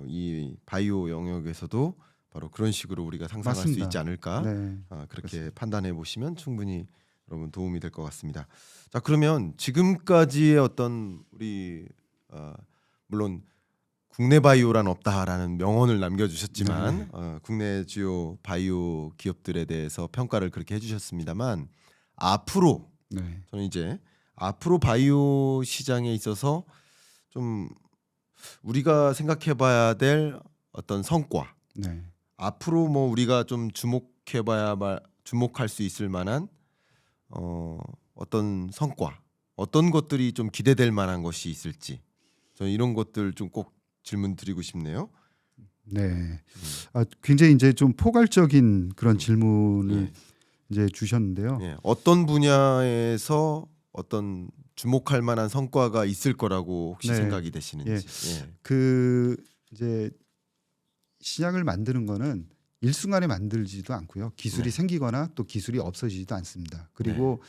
이 바이오 영역에서도 바로 그런 식으로 우리가 상상할 맞습니다. 수 있지 않을까 네. 그렇게 그렇습니다. 판단해 보시면 충분히 여러분 도움이 될 것 같습니다. 자 그러면 지금까지의 어떤 우리 물론 국내 바이오란 없다라는 명언을 남겨주셨지만 국내 주요 바이오 기업들에 대해서 평가를 그렇게 해주셨습니다만 앞으로 네. 저는 이제 앞으로 바이오 시장에 있어서 좀 우리가 생각해봐야 될 어떤 성과 네. 앞으로 뭐 우리가 좀 주목할 수 있을 만한 어떤 성과 어떤 것들이 좀 기대될 만한 것이 있을지 저는 이런 것들 좀 꼭 질문 드리고 싶네요. 네. 굉장히 이제 좀 포괄적인 그런 질문을 예. 이제 주셨는데요. 예. 어떤 분야에서 어떤 주목할 만한 성과가 있을 거라고 혹시 네. 생각이 되시는지. 예. 그 이제 시장을 만드는 거는 일순간에 만들지도 않고요. 기술이 네. 생기거나 또 기술이 없어지지도 않습니다. 그리고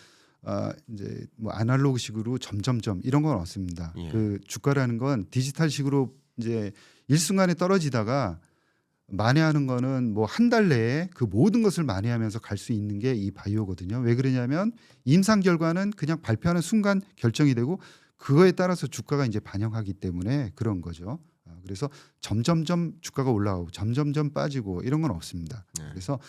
이제 뭐 아날로그식으로 점점점 이런 건 없습니다. 예. 그 주가라는 건 디지털식으로 이제 일순간에 떨어지다가 만회하는 거는 뭐 한 달 내에 그 모든 것을 만회하면서 갈 수 있는 게 이 바이오거든요. 왜 그러냐면 임상 결과는 그냥 발표하는 순간 결정이 되고 그거에 따라서 주가가 이제 반영하기 때문에 그런 거죠. 그래서 점점점 주가가 올라가고 점점점 빠지고 이런 건 없습니다. 네. 그래서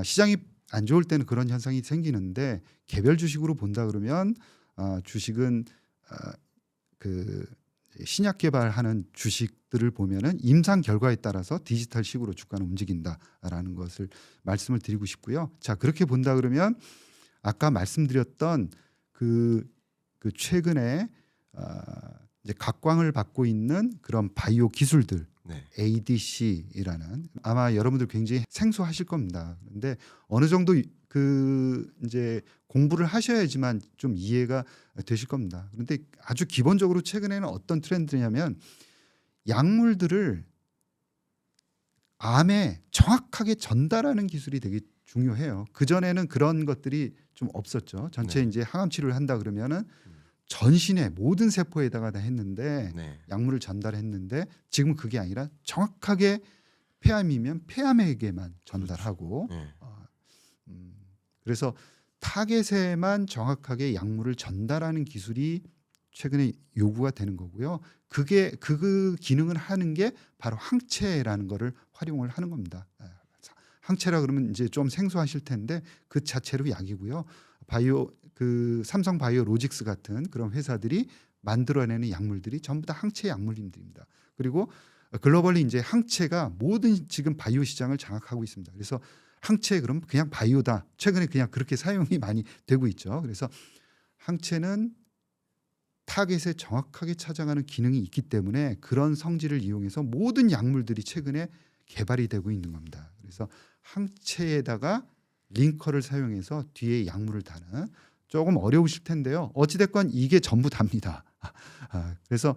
시장이 안 좋을 때는 그런 현상이 생기는데 개별 주식으로 본다 그러면 주식은 그 신약 개발하는 주식들을 보면은 임상 결과에 따라서 디지털식으로 주가는 움직인다라는 것을 말씀을 드리고 싶고요. 자 그렇게 본다 그러면 아까 말씀드렸던 그 최근에 이제 각광을 받고 있는 그런 바이오 기술들 네. ADC라는 아마 여러분들 굉장히 생소하실 겁니다. 그런데 어느 정도 그 이제 공부를 하셔야지만 좀 이해가 되실 겁니다. 그런데 아주 기본적으로 최근에는 어떤 트렌드냐면 약물들을 암에 정확하게 전달하는 기술이 되게 중요해요. 그 전에는 그런 것들이 좀 없었죠. 전체 네. 이제 항암 치료를 한다 그러면은 전신의 모든 세포에다가 다 했는데 네. 약물을 전달했는데 지금 그게 아니라 정확하게 폐암이면 폐암에게만 전달하고 네. 그래서 타겟에만 정확하게 약물을 전달하는 기술이 최근에 요구가 되는 거고요. 그게 그 기능을 하는 게 바로 항체라는 거를 활용을 하는 겁니다. 항체라 그러면 이제 좀 생소하실 텐데 그 자체로 약이고요. 바이오 그 삼성 바이오로직스 같은 그런 회사들이 만들어내는 약물들이 전부 다 항체 약물들입니다. 그리고 글로벌리 이제 항체가 모든 지금 바이오 시장을 장악하고 있습니다. 그래서 항체 그럼 그냥 바이오다. 최근에 그냥 그렇게 사용이 많이 되고 있죠. 그래서 항체는 타겟에 정확하게 찾아가는 기능이 있기 때문에 그런 성질을 이용해서 모든 약물들이 최근에 개발이 되고 있는 겁니다. 그래서 항체에다가 링커를 사용해서 뒤에 약물을 다는 조금 어려우실 텐데요. 어찌됐건 이게 전부 답니다. 그래서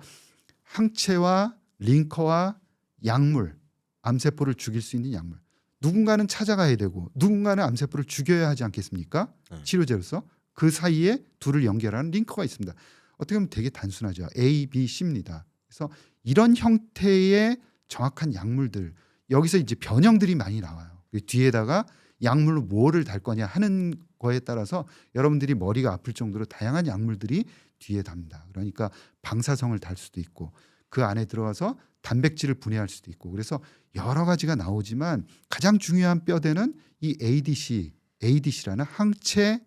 항체와 링커와 약물, 암세포를 죽일 수 있는 약물. 누군가는 찾아가야 되고 누군가는 암세포를 죽여야 하지 않겠습니까? 네. 치료제로서 그 사이에 둘을 연결하는 링커가 있습니다. 어떻게 보면 되게 단순하죠. A, B, C입니다. 그래서 이런 형태의 정확한 약물들 여기서 이제 변형들이 많이 나와요. 그 뒤에다가 약물로 뭐를 달 거냐 하는 거에 따라서 여러분들이 머리가 아플 정도로 다양한 약물들이 뒤에 답니다. 그러니까 방사성을 달 수도 있고 그 안에 들어가서 단백질을 분해할 수도 있고 그래서 여러 가지가 나오지만 가장 중요한 뼈대는 이 ADC라는 항체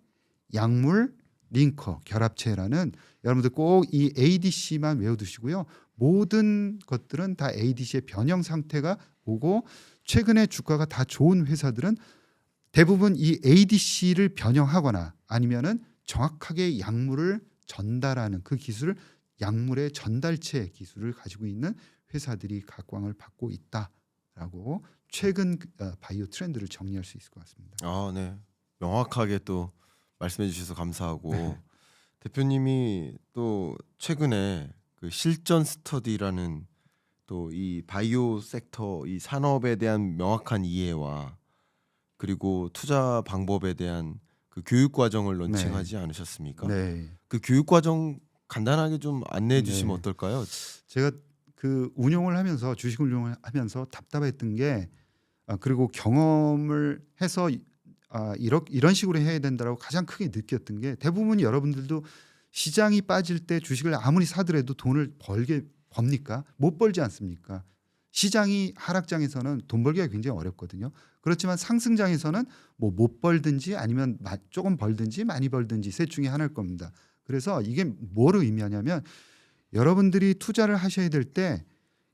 약물 링커 결합체라는 여러분들 꼭 이 ADC만 외워두시고요. 모든 것들은 다 ADC의 변형 상태가 오고 최근에 주가가 다 좋은 회사들은 대부분 이 ADC를 변형하거나 아니면은 정확하게 약물을 전달하는 그 기술을 약물의 전달체 기술을 가지고 있는 회사들이 각광을 받고 있다라고 최근 바이오 트렌드를 정리할 수 있을 것 같습니다. 네. 명확하게 또 말씀해 주셔서 감사하고 네. 대표님이 또 최근에 그 실전 스터디라는 또 이 바이오 섹터 이 산업에 대한 명확한 이해와 그리고 투자 방법에 대한 그 교육 과정을 런칭하지 않으셨습니까? 네. 그 교육 과정 간단하게 좀 안내해 주시면 네. 어떨까요? 제가 그 운용을 하면서 주식 운용을 하면서 답답했던 게 그리고 경험을 해서 이런 식으로 해야 된다라고 가장 크게 느꼈던 게 대부분 여러분들도 시장이 빠질 때 주식을 아무리 사더라도 돈을 법니까? 못 벌지 않습니까? 시장이 하락장에서는 돈 벌기가 굉장히 어렵거든요. 그렇지만 상승장에서는 뭐 못 벌든지 아니면 조금 벌든지 많이 벌든지 셋 중에 하나일 겁니다. 그래서 이게 뭐를 의미하냐면 여러분들이 투자를 하셔야 될 때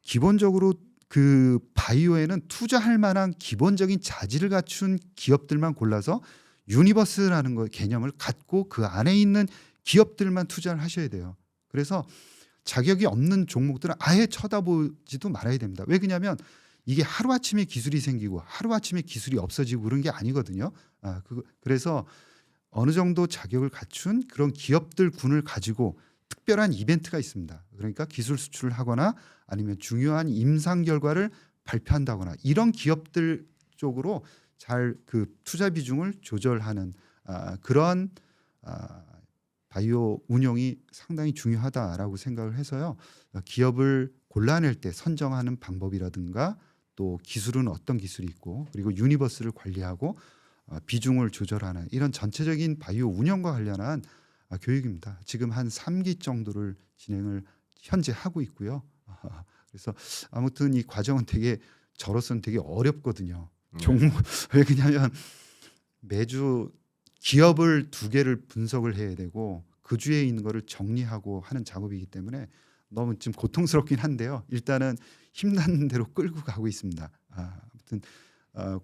기본적으로 그 바이오에는 투자할 만한 기본적인 자질을 갖춘 기업들만 골라서 유니버스라는 거 개념을 갖고 그 안에 있는 기업들만 투자를 하셔야 돼요. 그래서 자격이 없는 종목들은 아예 쳐다보지도 말아야 됩니다. 왜 그러냐면 이게 하루아침에 기술이 생기고 하루아침에 기술이 없어지고 그런 게 아니거든요. 그래서 어느 정도 자격을 갖춘 그런 기업들 군을 가지고 특별한 이벤트가 있습니다. 그러니까 기술 수출을 하거나 아니면 중요한 임상 결과를 발표한다거나 이런 기업들 쪽으로 잘 그 투자 비중을 조절하는 그런 바이오 운용이 상당히 중요하다라고 생각을 해서요. 기업을 골라낼 때 선정하는 방법이라든가 또 기술은 어떤 기술이 있고 그리고 유니버스를 관리하고 비중을 조절하는 이런 전체적인 바이오 운영과 관련한 교육입니다. 지금 한 3기 정도를 진행을 현재 하고 있고요. 그래서 아무튼 이 과정은 되게 저로서는 되게 어렵거든요. 왜 그러냐면 매주 기업을 2개를 분석을 해야 되고 그 주에 있는 거를 정리하고 하는 작업이기 때문에 너무 좀 고통스럽긴 한데요. 일단은 힘나는 대로 끌고 가고 있습니다. 아무튼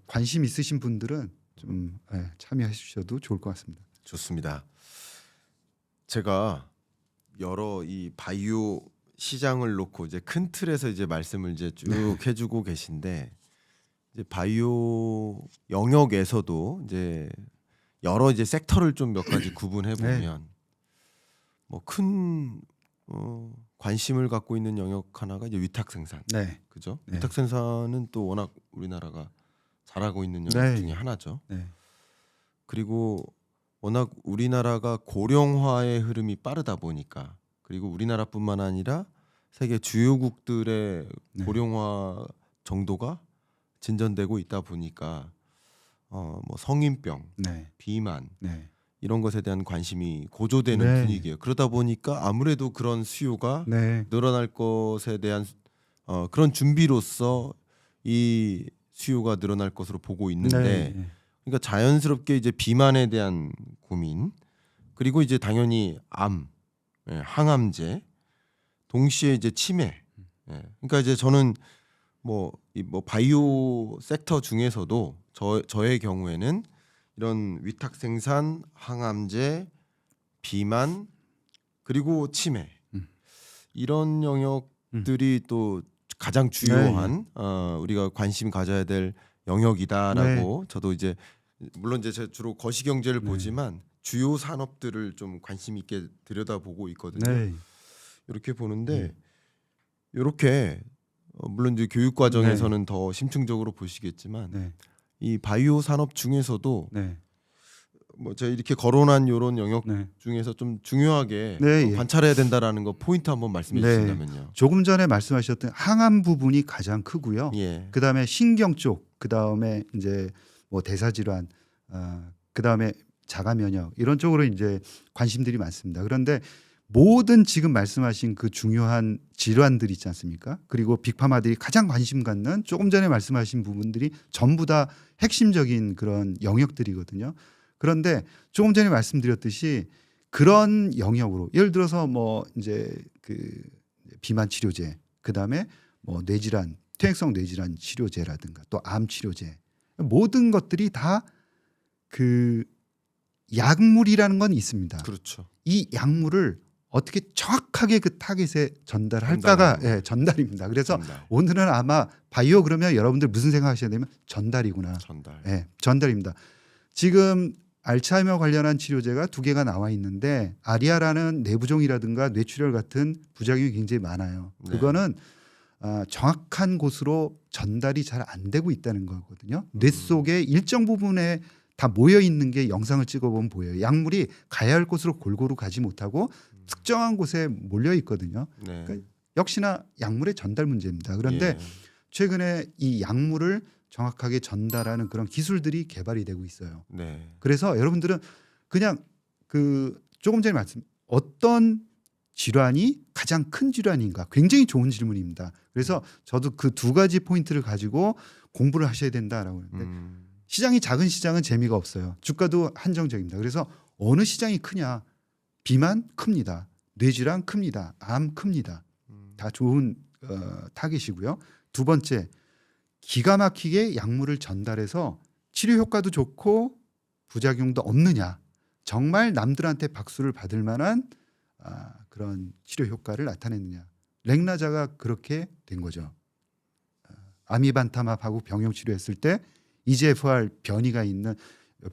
관심 있으신 분들은 좀 참여해 주셔도 좋을 것 같습니다. 좋습니다. 제가 여러 이 바이오 시장을 놓고 이제 큰 틀에서 이제 말씀을 이제 쭉 해주고 계신데 이제 바이오 영역에서도 이제 여러 이제 섹터를 좀 몇 가지 구분해 보면 뭐 큰 관심을 갖고 있는 영역 하나가 이제 위탁 생산, 네. 그죠? 네. 위탁 생산은 또 워낙 우리나라가 잘하고 있는 영역 네. 중에 하나죠. 네. 그리고 워낙 우리나라가 고령화의 흐름이 빠르다 보니까 그리고 우리나라뿐만 아니라 세계 주요국들의 네. 고령화 정도가 진전되고 있다 보니까 뭐 성인병, 네. 비만 네. 이런 것에 대한 관심이 고조되는 네. 분위기예요. 그러다 보니까 아무래도 그런 수요가 네. 늘어날 것에 대한 그런 준비로서 이 수요가 늘어날 것으로 보고 있는데 네. 그러니까 자연스럽게 이제 비만에 대한 고민 그리고 이제 당연히 암, 항암제 동시에 이제 치매. 그러니까 이제 저는 뭐 바이오 섹터 중에서도 저의 경우에는 이런 위탁 생산, 항암제, 비만 그리고 치매 이런 영역들이 또 가장 주요한 우리가 관심 가져야 될 영역이다라고 저도 이제 물론 이제 제가 주로 거시경제를 보지만 주요 산업들을 좀 관심 있게 들여다보고 있거든요. 네. 이렇게 보는데 이렇게 물론 이제 교육 과정에서는 더 심층적으로 보시겠지만 네. 이 바이오 산업 중에서도 네. 뭐 제가 이렇게 거론한 이런 영역 네. 중에서 좀 중요하게 네, 예. 관찰해야 된다라는 거 포인트 한번 말씀해 네. 주신다면요. 조금 전에 말씀하셨던 항암 부분이 가장 크고요. 예. 그다음에 신경 쪽, 그다음에 이제 뭐 대사 질환, 그다음에 자가 면역 이런 쪽으로 이제 관심들이 많습니다. 그런데 모든 지금 말씀하신 그 중요한 질환들 있지 않습니까? 그리고 빅파마들이 가장 관심 갖는 조금 전에 말씀하신 부분들이 전부 다 핵심적인 그런 영역들이거든요. 그런데 조금 전에 말씀드렸듯이 그런 영역으로 예를 들어서 뭐 이제 그 비만 치료제, 그다음에 뭐 뇌질환, 퇴행성 뇌질환 치료제라든가 또 암 치료제 모든 것들이 다 그 약물이라는 건 있습니다. 그렇죠. 이 약물을 어떻게 정확하게 그 타겟에 전달할까가 전달입니다. 그래서 전달. 오늘은 아마 바이오 그러면 여러분들 무슨 생각하셔야 되면 전달이구나. 전달. 전달입니다. 지금 알츠하이머 관련한 치료제가 2개가 나와 있는데 아리아라는 내부종이라든가 뇌출혈 같은 부작용이 굉장히 많아요. 네. 그거는 정확한 곳으로 전달이 잘 안 되고 있다는 거거든요. 뇌 속에 일정 부분에 다 모여 있는 게 영상을 찍어보면 보여요. 약물이 가야 할 곳으로 골고루 가지 못하고 특정한 곳에 몰려 있거든요. 네. 그러니까 역시나 약물의 전달 문제입니다. 그런데 예. 최근에 이 약물을 정확하게 전달하는 그런 기술들이 개발이 되고 있어요. 네. 그래서 여러분들은 그냥 그 조금 전에 말씀 어떤 질환이 가장 큰 질환인가 굉장히 좋은 질문입니다. 그래서 저도 그 2가지 포인트를 가지고 공부를 하셔야 된다라고 하는데 시장이 작은 시장은 재미가 없어요. 주가도 한정적입니다. 그래서 어느 시장이 크냐? 비만 큽니다. 뇌질환 큽니다. 암 큽니다. 다 좋은 타겟이고요. 2번째, 기가 막히게 약물을 전달해서 치료 효과도 좋고 부작용도 없느냐? 정말 남들한테 박수를 받을 만한 그런 치료 효과를 나타냈느냐? 렉나자가 그렇게 된 거죠. 아미반타맙하고 병용 치료했을 때 EGFR 변이가 있는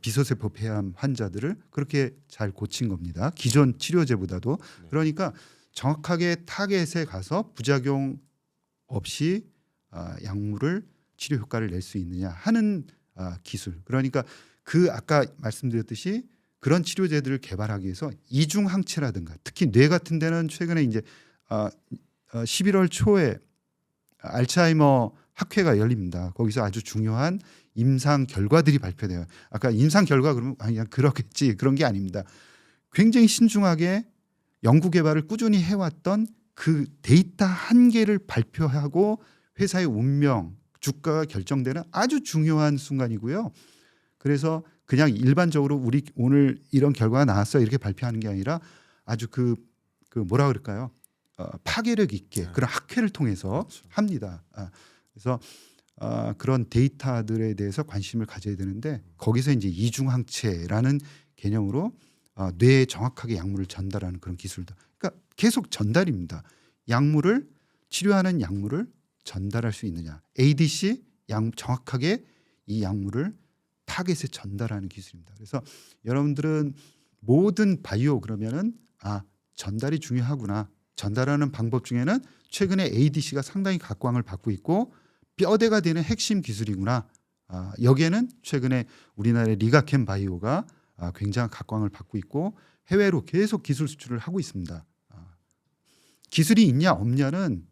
비소세포 폐암 환자들을 그렇게 잘 고친 겁니다. 기존 치료제보다도. 그러니까 정확하게 타겟에 가서 부작용 없이 약물을 치료 효과를 낼 수 있느냐 하는 기술. 그러니까 그 아까 말씀드렸듯이 그런 치료제들을 개발하기 위해서 이중 항체라든가 특히 뇌 같은 데는 최근에 이제 11월 초에 알츠하이머 학회가 열립니다. 거기서 아주 중요한 임상 결과들이 발표돼요. 아까 임상 결과 그러면 그냥 그렇겠지 그런 게 아닙니다. 굉장히 신중하게 연구 개발을 꾸준히 해왔던 그 데이터 한 개를 발표하고 회사의 운명, 주가가 결정되는 아주 중요한 순간이고요. 그래서 그냥 일반적으로 우리 오늘 이런 결과가 나왔어 이렇게 발표하는 게 아니라 아주 그 뭐라 그럴까요? 파괴력 있게 그런 학회를 통해서 합니다. 그래서 그런 데이터들에 대해서 관심을 가져야 되는데 거기서 이제 이중항체라는 개념으로 뇌에 정확하게 약물을 전달하는 그런 기술도. 그러니까 계속 전달입니다. 약물을 치료하는 약물을 전달할 수 있느냐. ADC 정확하게 이 약물을 타겟에 전달하는 기술입니다. 그래서 여러분들은 모든 바이오 그러면은 전달이 중요하구나. 전달하는 방법 중에는 최근에 ADC가 상당히 각광을 받고 있고 뼈대가 되는 핵심 기술이구나. 여기에는 최근에 우리나라의 리가켄 바이오가 굉장한 각광을 받고 있고 해외로 계속 기술 수출을 하고 있습니다. 기술이 있냐 없냐는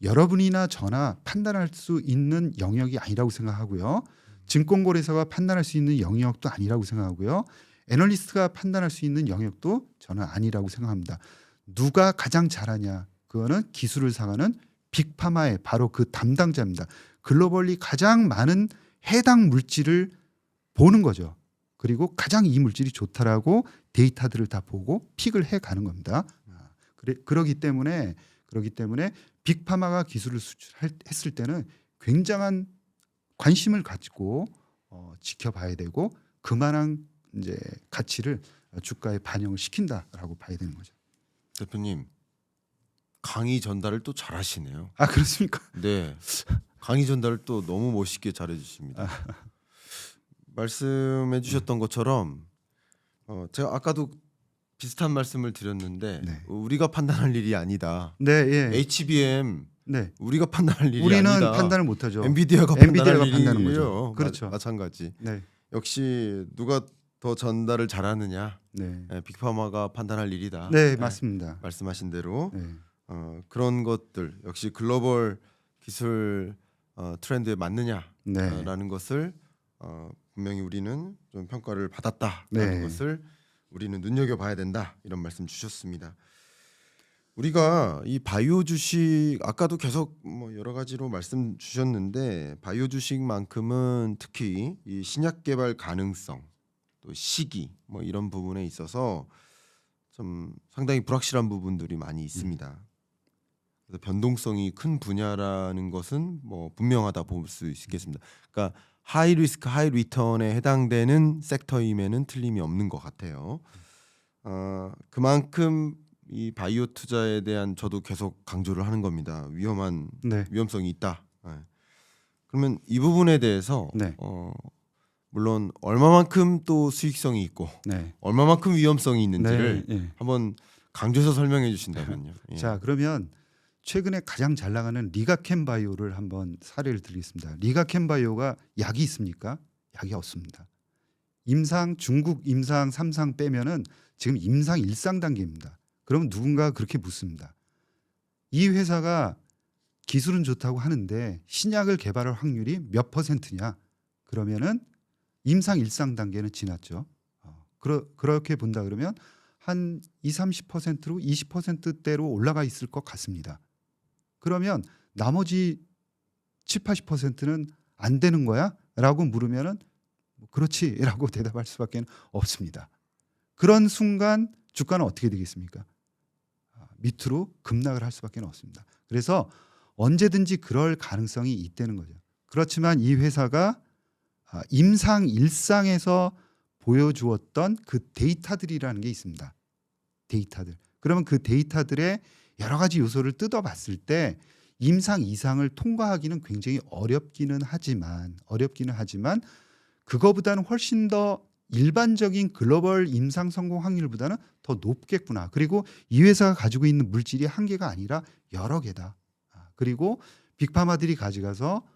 여러분이나 저나 판단할 수 있는 영역이 아니라고 생각하고요. 증권거래소가 판단할 수 있는 영역도 아니라고 생각하고요. 애널리스트가 판단할 수 있는 영역도 저는 아니라고 생각합니다. 누가 가장 잘하냐? 그거는 기술을 사가는 빅파마의 바로 그 담당자입니다. 글로벌리 가장 많은 해당 물질을 보는 거죠. 그리고 가장 이 물질이 좋다라고 데이터들을 다 보고 픽을 해 가는 겁니다. 그러기 때문에 빅파마가 기술을 수출했을 때는 굉장한 관심을 가지고 지켜봐야 되고 그만한 이제 가치를 주가에 반영을 시킨다라고 봐야 되는 거죠. 대표님 강의 전달을 또 잘하시네요. 아 그렇습니까? 네, 강의 전달을 또 너무 멋있게 잘해주십니다. 말씀해주셨던 것처럼 제가 아까도 비슷한 말씀을 드렸는데 네. 우리가 판단할 일이 아니다. 네, 예. HBM 네. 우리가 판단할 일이 우리는 아니다. 판단을 못하죠. 엔비디아가 엔비디아가 판단할 판단하는 일이에요. 거죠. 그렇죠. 마찬가지. 네, 역시 누가 더 전달을 잘하느냐, 네, 빅파마가 판단할 일이다. 네, 맞습니다. 말씀하신 대로 네, 그런 것들 역시 글로벌 기술 트렌드에 맞느냐라는 네, 것을 분명히 우리는 좀 평가를 받았다라는 네. 것을 우리는 눈여겨봐야 된다 이런 말씀 주셨습니다. 우리가 이 바이오 주식 아까도 계속 뭐 여러 가지로 말씀 주셨는데 바이오 주식만큼은 특히 이 신약 개발 가능성 또 시기 뭐 이런 부분에 있어서 좀 상당히 불확실한 부분들이 많이 있습니다. 그래서 변동성이 큰 분야라는 것은 뭐 분명하다 볼 수 있겠습니다. 그러니까 하이 리스크 하이 리턴에 해당되는 섹터임에는 틀림이 없는 것 같아요. 그만큼 이 바이오 투자에 대한 저도 계속 강조를 하는 겁니다. 네, 위험성이 있다. 그러면 이 부분에 대해서 네, 물론 얼마만큼 또 수익성이 있고 네, 얼마만큼 위험성이 있는지를 네, 예. 한번 강조해서 설명해 주신다면요. 예. 자, 그러면 최근에 가장 잘 나가는 리가켄 바이오를 한번 사례를 드리겠습니다. 리가켄 바이오가 약이 있습니까? 약이 없습니다. 중국 임상 3상 빼면은 지금 임상 1상 단계입니다. 그럼 누군가 그렇게 묻습니다. 이 회사가 기술은 좋다고 하는데 신약을 개발할 확률이 몇 퍼센트냐? 그러면은 임상 1상 단계는 지났죠. 그렇게 본다 그러면 한 20-30%로 20%대로 올라가 있을 것 같습니다. 그러면 나머지 70-80%는 안 되는 거야? 라고 물으면은 그렇지라고 대답할 수밖에 없습니다. 그런 순간 주가는 어떻게 되겠습니까? 밑으로 급락을 할 수밖에 없습니다. 그래서 언제든지 그럴 가능성이 있다는 거죠. 그렇지만 이 회사가 임상 1상에서 보여주었던 그 데이터들이라는 게 있습니다. 데이터들. 그러면 그 데이터들의 여러 가지 요소를 뜯어봤을 때 임상 2상을 통과하기는 굉장히 어렵기는 하지만 그거보다는 훨씬 더 일반적인 글로벌 임상 성공 확률보다는 더 높겠구나. 그리고 이 회사가 가지고 있는 물질이 한 개가 아니라 여러 개다. 그리고 빅파마들이 가져가서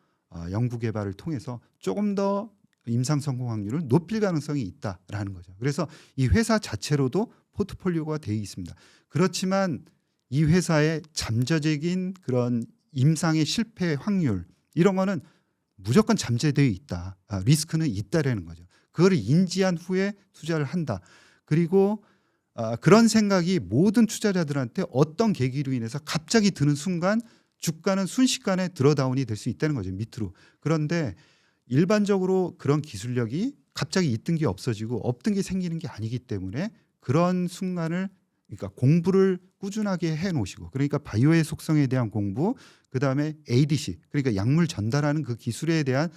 연구 개발을 통해서 조금 더 임상 성공 확률을 높일 가능성이 있다라는 거죠. 그래서 이 회사 자체로도 포트폴리오가 되어 있습니다. 그렇지만 이 회사의 잠재적인 그런 임상의 실패 확률 이런 거는 무조건 잠재되어 있다. 리스크는 있다라는 거죠. 그거를 인지한 후에 투자를 한다. 그리고 그런 생각이 모든 투자자들한테 어떤 계기로 인해서 갑자기 드는 순간 주가는 순식간에 드러다운이 될 수 있다는 거죠. 밑으로. 그런데 일반적으로 그런 기술력이 갑자기 있던 게 없어지고 없던 게 생기는 게 아니기 때문에 그런 순간을 그러니까 공부를 꾸준하게 해 놓으시고 그러니까 바이오의 속성에 대한 공부 그다음에 ADC 그러니까 약물 전달하는 그 기술에 대한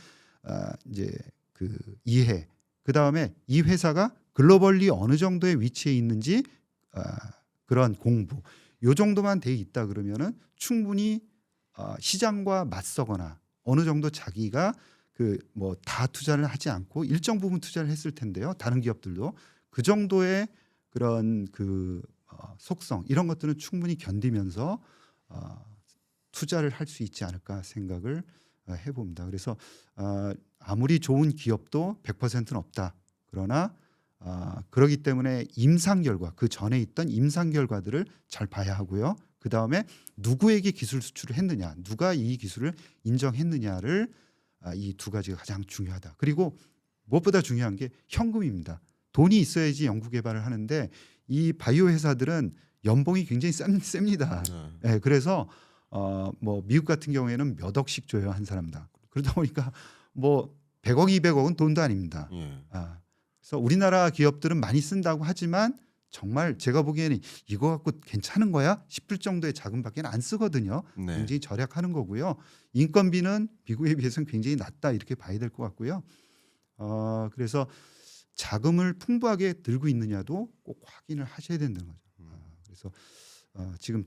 이제 그 이해 그다음에 이 회사가 글로벌리 어느 정도의 위치에 있는지 그런 공부 요 정도만 돼 있다 그러면은 충분히 시장과 맞서거나 어느 정도 자기가 그 뭐 다 투자를 하지 않고 일정 부분 투자를 했을 텐데요. 다른 기업들도 그 정도의 그런 그 속성 이런 것들은 충분히 견디면서 투자를 할 수 있지 않을까 생각을 해봅니다. 그래서 아무리 좋은 기업도 100%는 없다. 그러나 그러기 때문에 임상 결과 그 전에 있던 임상 결과들을 잘 봐야 하고요. 그 다음에 누구에게 기술 수출을 했느냐, 누가 이 기술을 인정했느냐를 이 두 가지가 가장 중요하다. 그리고 무엇보다 중요한 게 현금입니다. 돈이 있어야지 연구 개발을 하는데 이 바이오 회사들은 연봉이 굉장히 셉니다. 네, 그래서 뭐 미국 같은 경우에는 몇 억씩 줘요 한 사람당. 그러다 보니까 뭐 100억, 200억은 돈도 아닙니다. 그래서 우리나라 기업들은 많이 쓴다고 하지만 정말 제가 보기에는 이거 갖고 괜찮은 거야 싶을 정도의 자금밖에 안 쓰거든요. 네. 굉장히 절약하는 거고요. 인건비는 미국에 비해서는 굉장히 낮다 이렇게 봐야 될 것 같고요. 그래서 자금을 풍부하게 들고 있느냐도 꼭 확인을 하셔야 된다는 거죠. 그래서 지금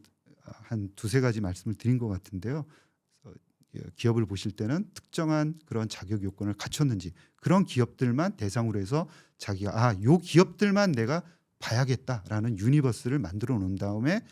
한 두세 가지 말씀을 드린 것 같은데요. 기업을 보실 때는 특정한 그런 자격 요건을 갖췄는지 그런 기업들만 대상으로 해서 자기가 요 기업들만 내가 봐야겠다라는 유니버스를 만들어 놓은 다음에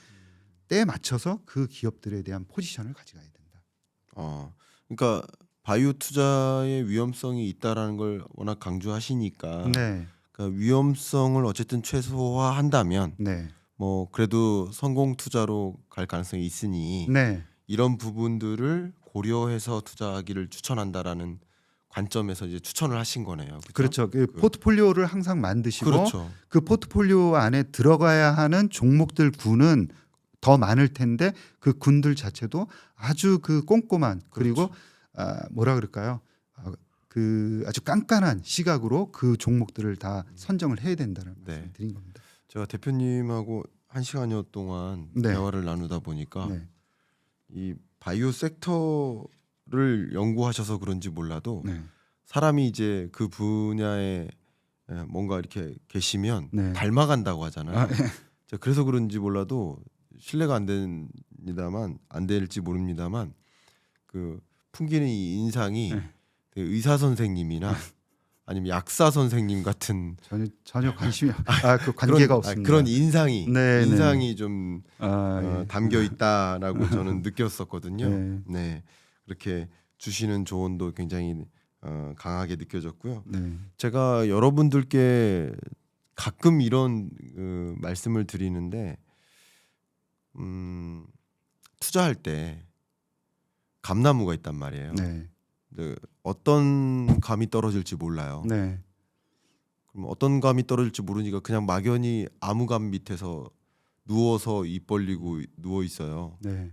때에 맞춰서 그 기업들에 대한 포지션을 가져가야 된다. 그러니까 바이오 투자의 위험성이 있다라는 걸 워낙 강조하시니까 네, 그러니까 위험성을 어쨌든 최소화한다면 네, 뭐 그래도 성공 투자로 갈 가능성이 있으니 네, 이런 부분들을 고려해서 투자하기를 추천한다라는 관점에서 이제 추천을 하신 거네요. 그렇죠. 그 포트폴리오를 항상 만드시고 그렇죠. 그 포트폴리오 안에 들어가야 하는 종목들 군은 더 많을 텐데 그 군들 자체도 아주 그 꼼꼼한 그리고 뭐라 그럴까요? 그 아주 깐깐한 시각으로 그 종목들을 다 선정을 해야 된다는 네. 말씀을 드린 겁니다. 제가 대표님하고 1시간여 동안 네. 대화를 나누다 보니까 네, 이 바이오 섹터를 연구하셔서 그런지 몰라도 네, 사람이 이제 그 분야에 뭔가 이렇게 계시면 네. 닮아간다고 하잖아요. 네. 제가 그래서 그런지 몰라도 신뢰가 안 될지 모릅니다만 그 풍기는 이 인상이 네. 그 의사 선생님이나 아니면 약사 선생님 같은 전혀 관심이 그 관계가 없습니다. 그런 인상이 네. 좀 예. 담겨 있다라고 저는 느꼈었거든요. 네. 네, 그렇게 주시는 조언도 굉장히 강하게 느껴졌고요. 네. 제가 여러분들께 가끔 이런 말씀을 드리는데 투자할 때 감나무가 있단 말이에요. 네. 근데 어떤 감이 떨어질지 몰라요. 네. 그럼 어떤 감이 떨어질지 모르니까 그냥 막연히 아무 감 밑에서 누워서 입 벌리고 누워 있어요. 네.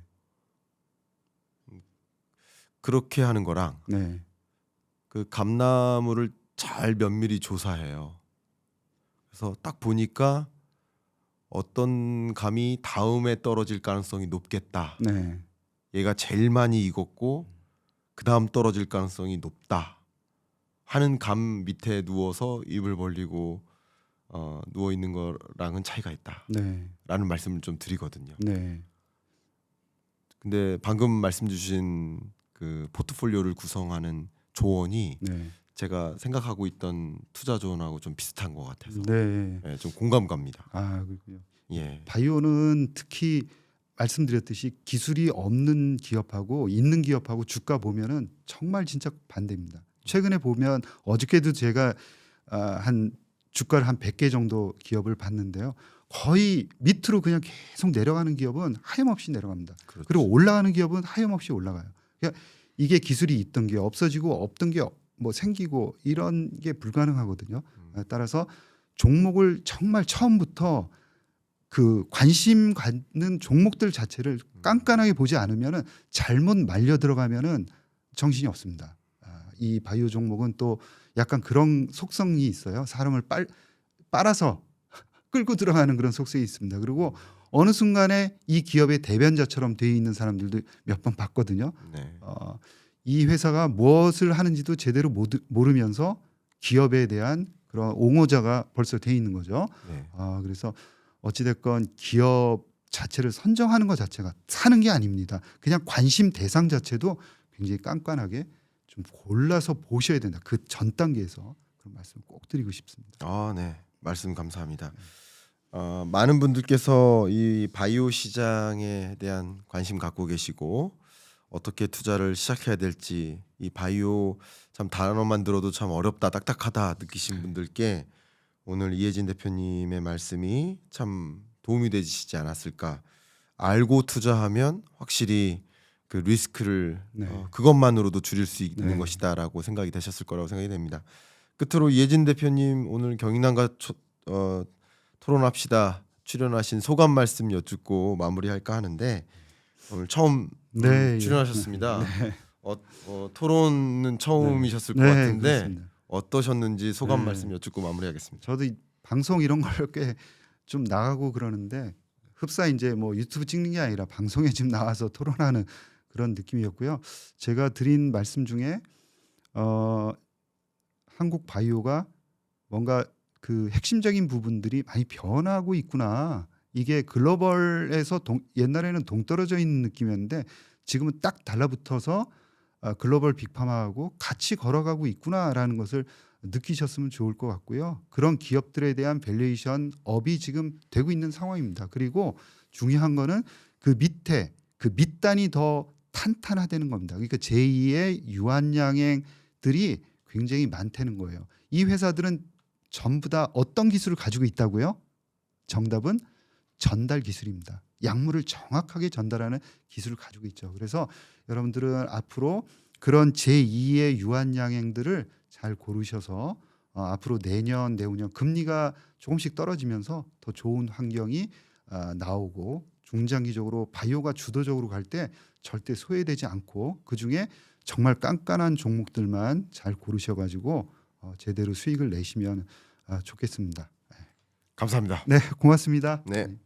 그렇게 하는 거랑 네. 그 감나무를 잘 면밀히 조사해요. 그래서 딱 보니까 어떤 감이 다음에 떨어질 가능성이 높겠다. 네. 얘가 제일 많이 익었고 그 다음 떨어질 가능성이 높다 하는 감 밑에 누워서 입을 벌리고 누워 있는 거랑은 차이가 있다라는 네. 말씀을 좀 드리거든요. 네. 근데 방금 말씀 주신 그 포트폴리오를 구성하는 조언이 네. 제가 생각하고 있던 투자 조언하고 좀 비슷한 것 같아서 네. 좀 공감 갑니다. 그렇군요. 예, 바이오는 특히 말씀드렸듯이 기술이 없는 기업하고 있는 기업하고 주가 보면은 정말 진짜 반대입니다. 최근에 보면 어저께도 제가 한 주가를 한 100개 정도 기업을 봤는데요. 거의 밑으로 그냥 계속 내려가는 기업은 하염없이 내려갑니다. 그렇죠. 그리고 올라가는 기업은 하염없이 올라가요. 그러니까 이게 기술이 있던 게 없어지고 없던 게 뭐 생기고 이런 게 불가능하거든요. 따라서 종목을 정말 처음부터 그 관심 갖는 종목들 자체를 깐깐하게 보지 않으면은 잘못 말려 들어가면은 정신이 없습니다. 이 바이오 종목은 또 약간 그런 속성이 있어요. 사람을 빨아서 끌고 들어가는 그런 속성이 있습니다. 그리고 어느 순간에 이 기업의 대변자처럼 되어 있는 사람들도 몇 번 봤거든요. 네. 이 회사가 무엇을 하는지도 제대로 모르면서 기업에 대한 그런 옹호자가 벌써 돼 있는 거죠. 네. 그래서 어찌됐건 기업 자체를 선정하는 것 자체가 사는 게 아닙니다. 그냥 관심 대상 자체도 굉장히 깐깐하게 좀 골라서 보셔야 된다. 그 전 단계에서 그런 말씀 꼭 드리고 싶습니다. 네, 말씀 감사합니다. 많은 분들께서 이 바이오 시장에 대한 관심 갖고 계시고 어떻게 투자를 시작해야 될지 이 바이오 참 단어만 들어도 참 어렵다 딱딱하다 느끼신 분들께 오늘 이혜진 대표님의 말씀이 참 도움이 되시지 않았을까. 알고 투자하면 확실히 그 리스크를 그것만으로도 줄일 수 있는 것이다라고 생각이 되셨을 거라고 생각이 됩니다. 끝으로 이혜진 대표님 오늘 경인남과 토론합시다 출연하신 소감 말씀 여쭙고 마무리할까 하는데 오늘 처음 출연하셨습니다. 토론은 처음이셨을 것 같은데 그렇습니다. 어떠셨는지 소감 말씀 여쭙고 마무리하겠습니다. 저도 이 방송 이런 걸 꽤 좀 나가고 그러는데 흡사 이제 뭐 유튜브 찍는 게 아니라 방송에 지금 나와서 토론하는 그런 느낌이었고요. 제가 드린 말씀 중에 한국 바이오가 뭔가 그 핵심적인 부분들이 많이 변하고 있구나 이게 글로벌에서 옛날에는 동떨어져 있는 느낌이었는데 지금은 딱 달라붙어서 글로벌 빅파마하고 같이 걸어가고 있구나라는 것을 느끼셨으면 좋을 것 같고요. 그런 기업들에 대한 밸류에이션 업이 지금 되고 있는 상황입니다. 그리고 중요한 거는 그 밑에 그 밑단이 더 탄탄화되는 겁니다. 그러니까 제2의 유한양행들이 굉장히 많다는 거예요. 이 회사들은 전부 다 어떤 기술을 가지고 있다고요? 정답은 전달 기술입니다. 약물을 정확하게 전달하는 기술을 가지고 있죠. 그래서 여러분들은 앞으로 그런 제2의 유한양행들을 잘 고르셔서 앞으로 내년, 내후년 금리가 조금씩 떨어지면서 더 좋은 환경이 나오고 중장기적으로 바이오가 주도적으로 갈 때 절대 소외되지 않고 그중에 정말 깐깐한 종목들만 잘 고르셔가지고 제대로 수익을 내시면 좋겠습니다. 감사합니다. 네, 고맙습니다. 네.